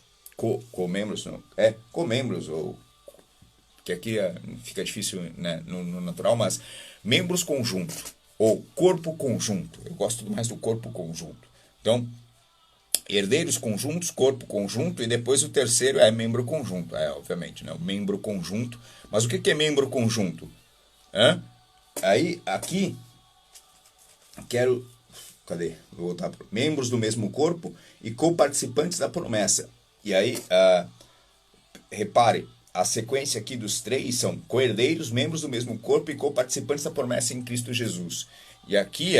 ou que aqui fica difícil, né, no natural, mas membros conjunto ou corpo conjunto. Eu gosto mais do corpo conjunto. Então, herdeiros conjuntos, corpo conjunto, e depois o terceiro é membro conjunto. Obviamente, né? O membro conjunto. Mas o que é membro conjunto? Aí, aqui, quero... Cadê? Vou voltar para membros do mesmo corpo e coparticipantes da promessa. E aí, repare, a sequência aqui dos três são co-herdeiros, membros do mesmo corpo e coparticipantes da promessa em Cristo Jesus. E aqui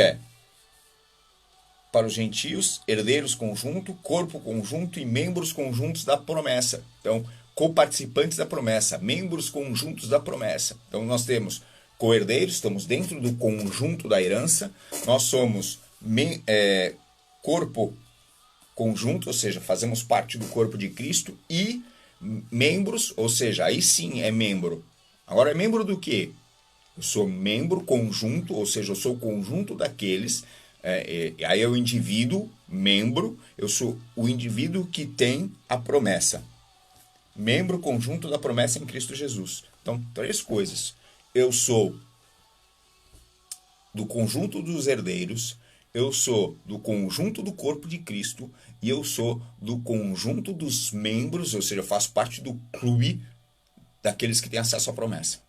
para os gentios, herdeiros conjunto, corpo conjunto e membros conjuntos da promessa. Então, coparticipantes da promessa, membros conjuntos da promessa. Então, nós temos co-herdeiros, estamos dentro do conjunto da herança. Nós somos corpo conjunto, ou seja, fazemos parte do corpo de Cristo. E membros, ou seja, aí sim é membro. Agora, é membro do quê? Eu sou membro conjunto, ou seja, eu sou o conjunto daqueles... aí é o indivíduo, membro, eu sou o indivíduo que tem a promessa. Membro conjunto da promessa em Cristo Jesus. Então, três coisas. Eu sou do conjunto dos herdeiros, eu sou do conjunto do corpo de Cristo e eu sou do conjunto dos membros, ou seja, eu faço parte do clube daqueles que têm acesso à promessa.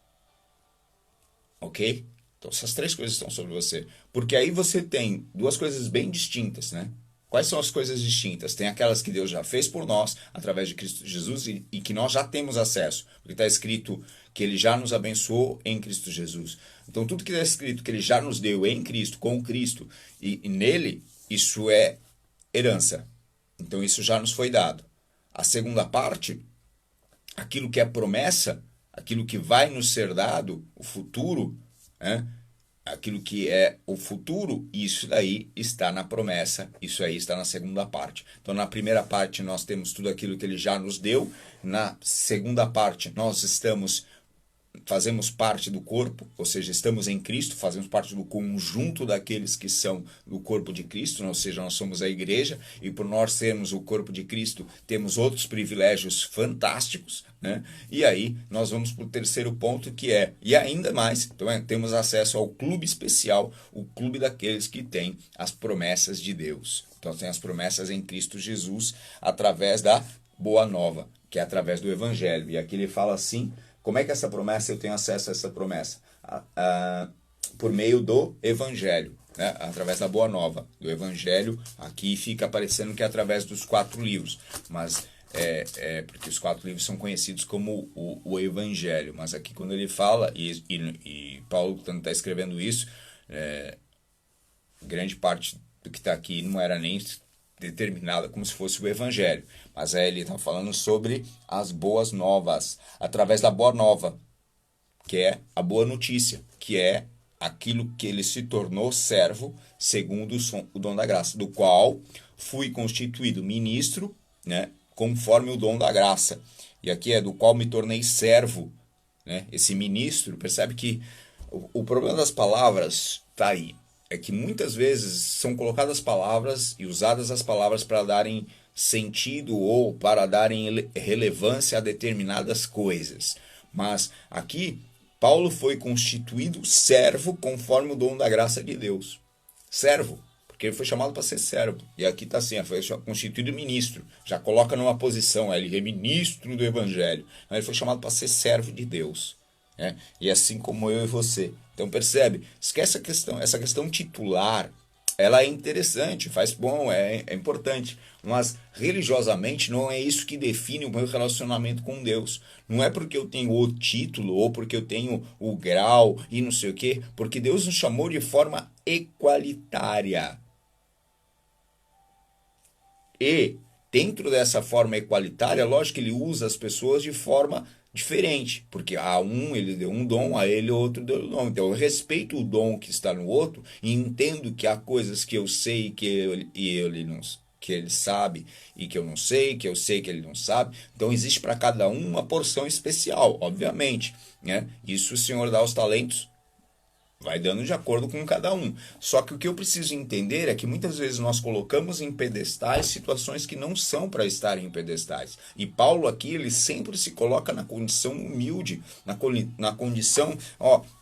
Ok? Então, essas três coisas estão sobre você. Porque aí você tem duas coisas bem distintas, né? Quais são as coisas distintas? Tem aquelas que Deus já fez por nós, através de Cristo Jesus, e que nós já temos acesso. Porque está escrito que Ele já nos abençoou em Cristo Jesus. Então, tudo que está escrito que Ele já nos deu em Cristo, com Cristo, e nele, isso é herança. Então, isso já nos foi dado. A segunda parte, aquilo que é promessa, aquilo que vai nos ser dado, o futuro... aquilo que é o futuro, isso daí está na promessa, isso aí está na segunda parte. Então, na primeira parte, nós temos tudo aquilo que Ele já nos deu. Na segunda parte, nós fazemos parte do corpo, ou seja, estamos em Cristo, fazemos parte do conjunto daqueles que são do corpo de Cristo, ou seja, nós somos a igreja, e por nós sermos o corpo de Cristo, temos outros privilégios fantásticos, né? E aí nós vamos para o terceiro ponto, que é, e ainda mais, então temos acesso ao clube especial, o clube daqueles que têm as promessas de Deus. Então tem as promessas em Cristo Jesus, através da Boa Nova, que é através do Evangelho. E aqui ele fala assim: como é que essa promessa, eu tenho acesso a essa promessa? Por meio do Evangelho, né? Através da Boa Nova, do Evangelho. Aqui fica aparecendo que é através dos 4 livros, mas porque os 4 livros são conhecidos como o Evangelho. Mas aqui quando ele fala, e Paulo, quando está escrevendo isso, grande parte do que está aqui não era nem determinada como se fosse o Evangelho, mas aí ele está falando sobre as boas novas, através da Boa Nova, que é a boa notícia, que é aquilo que ele se tornou servo segundo o dom da graça, do qual fui constituído ministro, né, conforme o dom da graça. E aqui é do qual me tornei servo, né? Esse ministro, percebe que o problema das palavras está aí. É que muitas vezes são colocadas palavras e usadas as palavras para darem sentido ou para darem relevância a determinadas coisas. Mas aqui, Paulo foi constituído servo conforme o dom da graça de Deus. Servo, Porque ele foi chamado para ser servo. E aqui está assim, foi constituído ministro. Já coloca numa posição, ele é ministro do evangelho. Mas ele foi chamado para ser servo de Deus. Né? E assim como eu e você. Então percebe, esquece essa questão titular. Ela é interessante, faz bom, é importante. Mas religiosamente não é isso que define o meu relacionamento com Deus. Não é porque eu tenho o título ou porque eu tenho o grau e não sei o quê. Porque Deus nos chamou de forma equalitária. E dentro dessa forma equalitária, lógico que ele usa as pessoas de forma diferente, porque a um ele deu um dom, a ele outro deu um dom. Então eu respeito o dom que está no outro e entendo que há coisas que eu sei que ele não, que ele sabe e que eu não sei, que eu sei que ele não sabe. Então existe para cada um uma porção especial, obviamente, né? Isso o Senhor dá os talentos. Vai dando de acordo com cada um. Só que o que eu preciso entender é que muitas vezes nós colocamos em pedestais situações que não são para estar em pedestais. E Paulo aqui, ele sempre se coloca na condição humilde, na condição,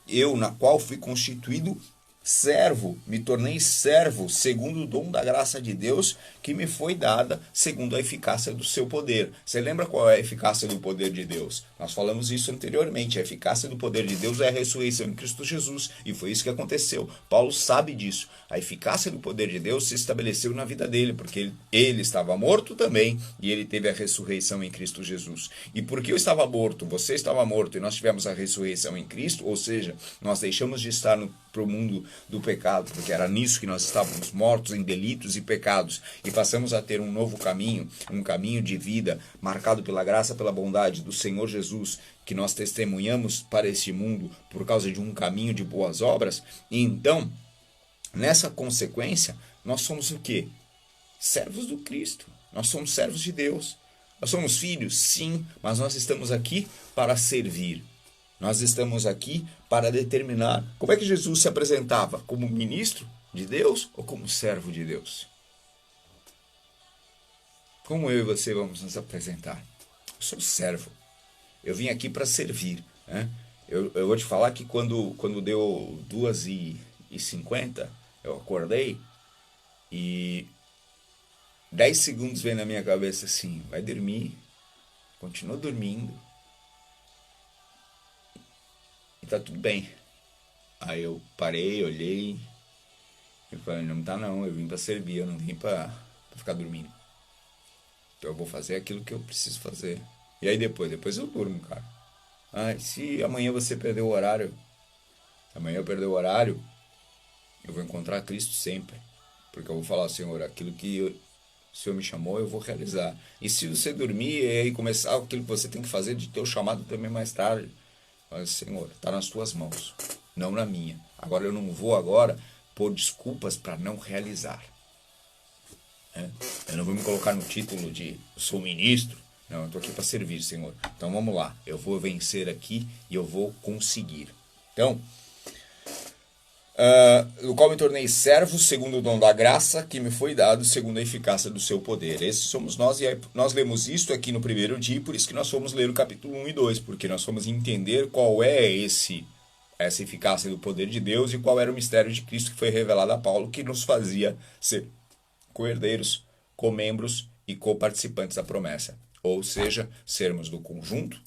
eu na qual fui constituído servo, me tornei servo segundo o dom da graça de Deus que me foi dada segundo a eficácia do seu poder. Você lembra qual é a eficácia do poder de Deus? Nós falamos isso anteriormente. A eficácia do poder de Deus é a ressurreição em Cristo Jesus. E foi isso que aconteceu. Paulo sabe disso. A eficácia do poder de Deus se estabeleceu na vida dele, porque ele estava morto também e ele teve a ressurreição em Cristo Jesus. E porque eu estava morto, você estava morto e nós tivemos a ressurreição em Cristo, ou seja, nós deixamos de estar para o mundo do pecado, porque era nisso que nós estávamos mortos, em delitos e pecados, e passamos a ter um novo caminho, um caminho de vida marcado pela graça, pela bondade do Senhor Jesus, que nós testemunhamos para este mundo por causa de um caminho de boas obras. E então, nessa consequência, nós somos o quê? Servos do Cristo. Nós somos servos de Deus. Nós somos filhos, sim, mas nós estamos aqui para servir. Nós estamos aqui para determinar como é que Jesus se apresentava, como ministro de Deus ou como servo de Deus. Como eu e você vamos nos apresentar? Eu sou servo. Eu vim aqui para servir. Né? Eu vou te falar que quando deu 2h50, eu acordei e 10 segundos veio na minha cabeça assim, vai dormir, continua dormindo. E tá tudo bem. Aí eu parei, olhei e falei, não tá não, eu vim pra servir, eu não vim pra ficar dormindo. Então eu vou fazer aquilo que eu preciso fazer. E aí depois eu durmo, cara. Se amanhã você perder o horário, eu vou encontrar Cristo sempre. Porque eu vou falar, Senhor, aquilo que o Senhor me chamou, eu vou realizar. E se você dormir e aí começar aquilo que você tem que fazer de teu chamado também mais tarde, mas, Senhor, está nas tuas mãos, não na minha. Agora eu não vou pôr desculpas para não realizar. Eu não vou me colocar no título de sou ministro. Não, eu estou aqui para servir, Senhor. Então vamos lá, eu vou vencer aqui e eu vou conseguir. Então, do qual me tornei servo segundo o dom da graça que me foi dado segundo a eficácia do seu poder. Esses somos nós, e aí nós lemos isto aqui no primeiro dia, por isso que nós fomos ler o capítulo 1 e 2, porque nós fomos entender qual é essa eficácia do poder de Deus e qual era o mistério de Cristo que foi revelado a Paulo, que nos fazia ser co-herdeiros, co-membros e co-participantes da promessa. Ou seja, sermos do conjunto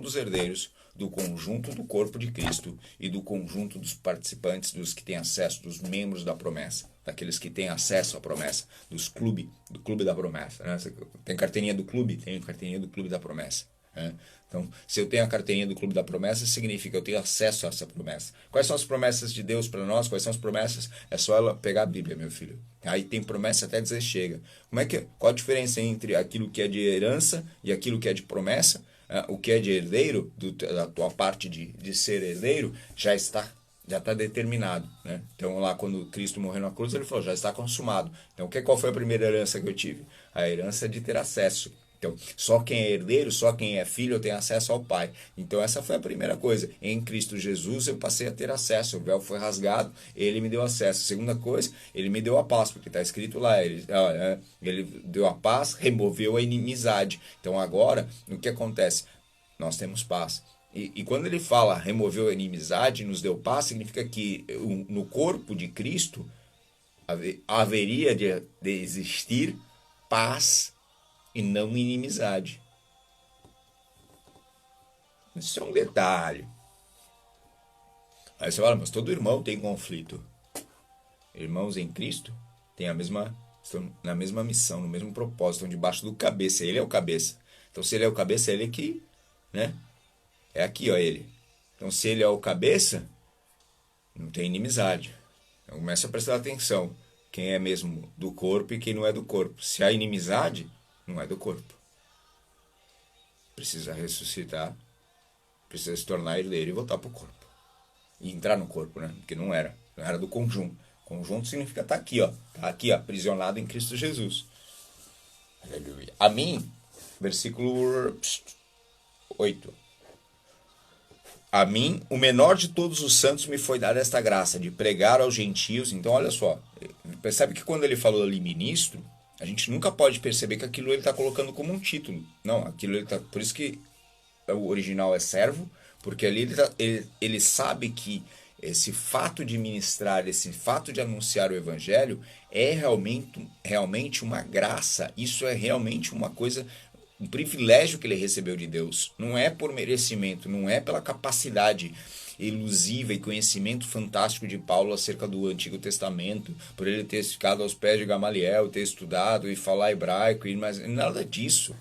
dos herdeiros, do conjunto do corpo de Cristo e do conjunto dos participantes, dos que têm acesso, dos membros da promessa, daqueles que têm acesso à promessa, do clube da promessa. Né? Tem carteirinha do clube? Tem carteirinha do clube da promessa. Né? Então, se eu tenho a carteirinha do clube da promessa, significa que eu tenho acesso a essa promessa. Quais são as promessas de Deus para nós? Quais são as promessas? É só ela pegar a Bíblia, meu filho. Aí tem promessa até dizer chega. Qual a diferença entre aquilo que é de herança e aquilo que é de promessa? O que é de herdeiro, da tua parte de ser herdeiro, já está determinado. Né? Então lá quando Cristo morreu na cruz, ele falou, já está consumado. Então qual foi a primeira herança que eu tive? A herança de ter acesso. Então, só quem é herdeiro, só quem é filho tem acesso ao Pai. Então essa foi a primeira coisa. Em Cristo Jesus eu passei a ter acesso. O véu foi rasgado, ele me deu acesso. Segunda coisa, ele me deu a paz, porque está escrito lá, ele deu a paz, removeu a inimizade. Então agora, o que acontece? Nós temos paz. E quando ele fala removeu a inimizade, nos deu paz, significa que no corpo de Cristo, haveria de existir paz e não inimizade. Isso é um detalhe. Aí você fala, mas todo irmão tem conflito. Irmãos em Cristo têm estão na mesma missão, no mesmo propósito, estão debaixo do cabeça. Ele é o cabeça. Então, se ele é o cabeça, ele que, né? É aqui, ó, ele. Então, se ele é o cabeça, não tem inimizade. Então, começa a prestar atenção. Quem é mesmo do corpo e quem não é do corpo. Se há inimizade, não é do corpo. Precisa ressuscitar, precisa se tornar herdeiro e voltar para o corpo. E entrar no corpo, né? Porque não era do conjunto. Conjunto significa estar aqui, ó. Tá aqui, ó, aprisionado em Cristo Jesus. Aleluia. A mim, versículo 8. A mim, o menor de todos os santos, me foi dada esta graça de pregar aos gentios. Então, olha só. Percebe que quando ele falou ali ministro, a gente nunca pode perceber que aquilo ele está colocando como um título. Não, aquilo ele está... Por isso que o original é servo, porque ali ele sabe que esse fato de ministrar, esse fato de anunciar o evangelho é realmente uma graça. Isso é realmente uma coisa, um privilégio que ele recebeu de Deus. Não é por merecimento, não é pela capacidade elusiva e conhecimento fantástico de Paulo acerca do Antigo Testamento, por ele ter ficado aos pés de Gamaliel, ter estudado e falar hebraico, mas nada disso,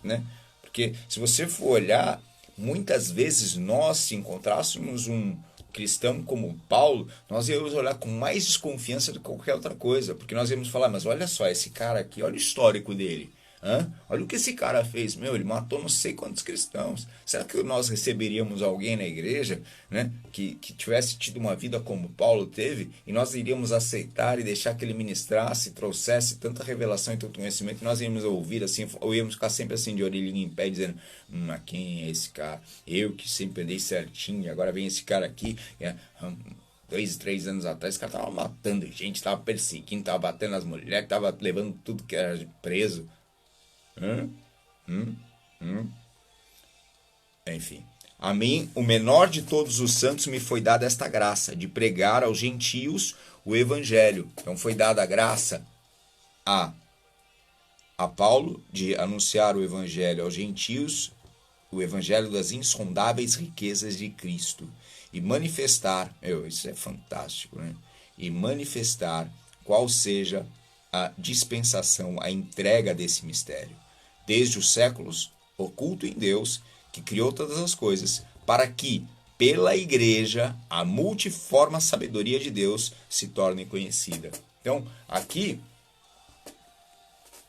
né? Porque se você for olhar, muitas vezes nós, se encontrássemos um cristão como Paulo, nós íamos olhar com mais desconfiança do que qualquer outra coisa, porque nós íamos falar, mas olha só, esse cara aqui, olha o histórico dele. Olha o que esse cara fez, ele matou não sei quantos cristãos. Será que nós receberíamos alguém na igreja, né, que tivesse tido uma vida como Paulo teve, e nós iríamos aceitar e deixar que ele ministrasse, trouxesse tanta revelação e tanto conhecimento, e nós íamos ouvir assim, ou íamos ficar sempre assim de orelhinha em pé, dizendo, mas quem é esse cara? Eu que sempre andei certinho, e agora vem esse cara aqui, 2, 3 anos atrás, esse cara tava matando gente, tava perseguindo, tava batendo nas mulheres, tava levando tudo que era preso. Enfim, a mim, o menor de todos os santos, me foi dada esta graça de pregar aos gentios o evangelho. Então foi dada a graça a Paulo de anunciar o evangelho aos gentios, o evangelho das insondáveis riquezas de Cristo, e manifestar, isso é fantástico, né? E manifestar qual seja a dispensação, a entrega desse mistério, desde os séculos, oculto em Deus, que criou todas as coisas, para que, pela igreja, a multiforme sabedoria de Deus se torne conhecida. Então, aqui,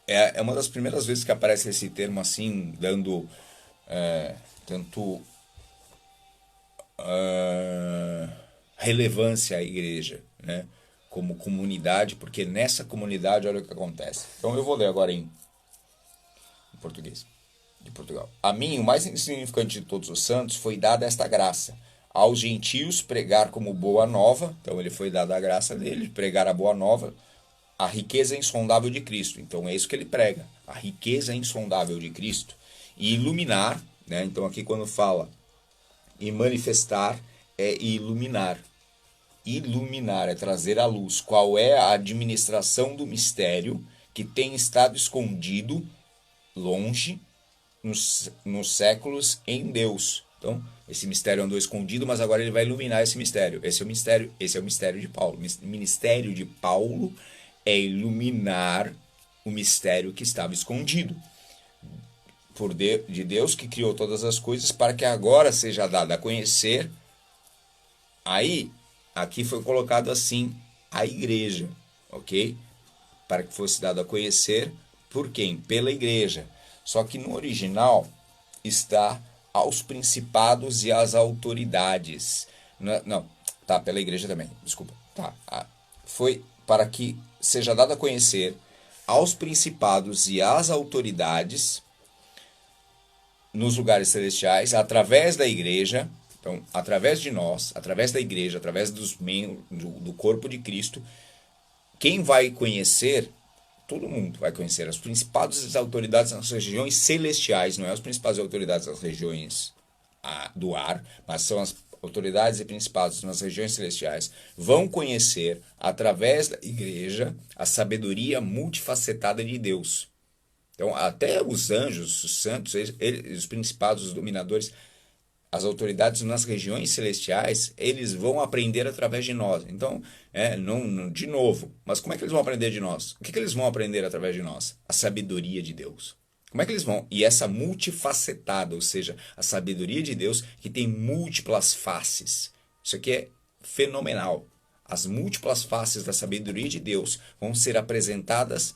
é uma das primeiras vezes que aparece esse termo assim, dando tanto relevância à igreja, né, como comunidade, porque nessa comunidade, olha o que acontece. Então, eu vou ler agora em português, de Portugal. A mim, o mais insignificante de todos os santos, foi dada esta graça, aos gentios pregar como boa nova. Então ele foi dada a graça dele, pregar a boa nova, a riqueza insondável de Cristo. Então é isso que ele prega, a riqueza insondável de Cristo, e iluminar, né? Então aqui quando fala e manifestar, é iluminar. Iluminar é trazer à luz qual é a administração do mistério que tem estado escondido longe nos séculos em Deus. Então, esse mistério andou escondido, mas agora ele vai iluminar esse mistério. Esse é o mistério de Paulo. O ministério de Paulo é iluminar o mistério que estava escondido de Deus, que criou todas as coisas, para que agora seja dado a conhecer. Aí, aqui foi colocado assim, a igreja, ok? Para que fosse dado a conhecer por quem? Pela igreja. Só que no original está aos principados e às autoridades. Não, tá, pela igreja também, desculpa. Tá, foi para que seja dado a conhecer aos principados e às autoridades nos lugares celestiais, através da igreja. Então, através de nós, através da igreja, através dos membros do corpo de Cristo, quem vai conhecer? Todo mundo vai conhecer os principados e as autoridades nas regiões celestiais, não é os principados e autoridades das regiões do ar, mas são as autoridades e principados nas regiões celestiais, vão conhecer, através da igreja, a sabedoria multifacetada de Deus. Então, até os anjos, os santos, os principados, os dominadores, as autoridades nas regiões celestiais, eles vão aprender através de nós. Então, de novo, mas como é que eles vão aprender de nós? O que eles vão aprender através de nós? A sabedoria de Deus. Como é que eles vão? E essa multifacetada, ou seja, a sabedoria de Deus que tem múltiplas faces. Isso aqui é fenomenal. As múltiplas faces da sabedoria de Deus vão ser apresentadas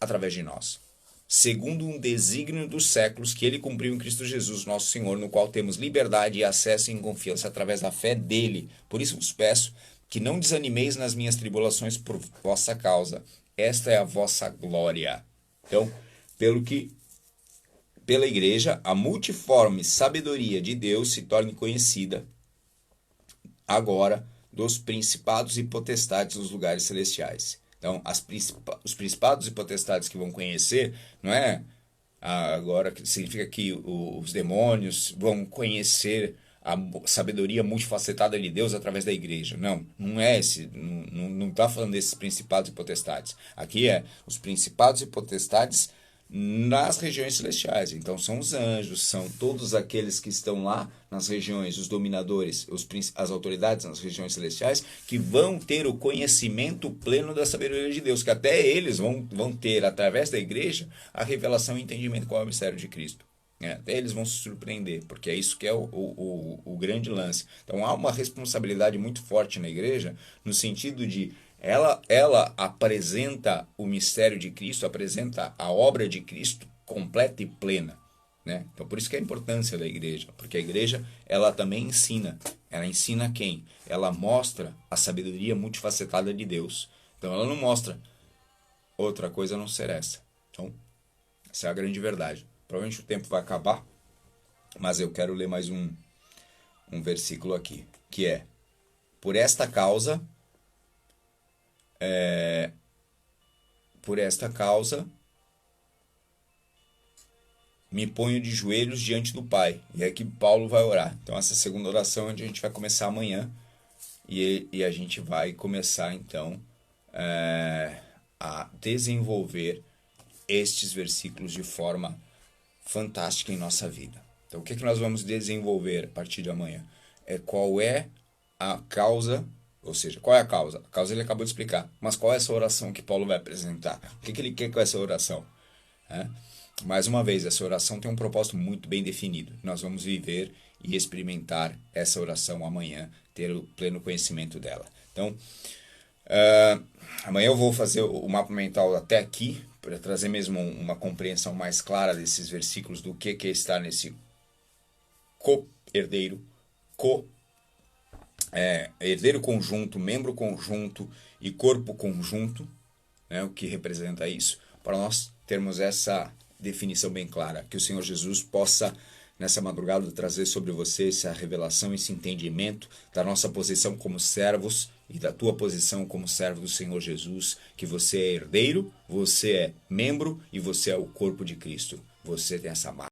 através de nós, segundo um desígnio dos séculos que ele cumpriu em Cristo Jesus, nosso Senhor, no qual temos liberdade e acesso em confiança através da fé dele. Por isso vos peço que não desanimeis nas minhas tribulações por vossa causa. Esta é a vossa glória. Então, pela igreja, a multiforme sabedoria de Deus se torne conhecida agora dos principados e potestades nos lugares celestiais. Então, os principados e potestades que vão conhecer, não é agora que significa que os demônios vão conhecer a sabedoria multifacetada de Deus através da igreja. Não é esse, não está falando desses principados e potestades. Aqui é os principados e potestades nas regiões celestiais. Então são os anjos, são todos aqueles que estão lá nas regiões, os dominadores, as autoridades nas regiões celestiais, que vão ter o conhecimento pleno da sabedoria de Deus, que até eles vão ter, através da igreja, a revelação e entendimento qual é o mistério de Cristo. Até eles vão se surpreender, porque é isso que é o grande lance. Então há uma responsabilidade muito forte na igreja, no sentido de ela apresenta o mistério de Cristo, apresenta a obra de Cristo completa e plena. Então por isso que é a importância da igreja, porque a igreja ela também ensina. Ela ensina quem? Ela mostra a sabedoria multifacetada de Deus. Então ela não mostra outra coisa a não ser essa. Então essa é a grande verdade. Provavelmente o tempo vai acabar, mas eu quero ler mais um versículo aqui, que é: por esta causa, me ponho de joelhos diante do Pai. E é que Paulo vai orar. Então essa segunda oração a gente vai começar amanhã, e a gente vai começar então a desenvolver estes versículos de forma fantástica em nossa vida. Então o que nós vamos desenvolver a partir de amanhã? Qual é a causa, ou seja, qual é a causa? A causa ele acabou de explicar, mas qual é essa oração que Paulo vai apresentar? O que ele quer com essa oração? Mais uma vez, essa oração tem um propósito muito bem definido. Nós vamos viver e experimentar essa oração amanhã, ter o pleno conhecimento dela. Então, amanhã eu vou fazer o mapa mental até aqui, para trazer mesmo uma compreensão mais clara desses versículos, do que é estar nesse co-herdeiro, herdeiro conjunto, membro conjunto e corpo conjunto, o que representa isso, para nós termos essa definição bem clara. Que o Senhor Jesus possa, nessa madrugada, trazer sobre você essa revelação, esse entendimento da nossa posição como servos e da tua posição como servo do Senhor Jesus, que você é herdeiro, você é membro e você é o corpo de Cristo. Você tem essa marca.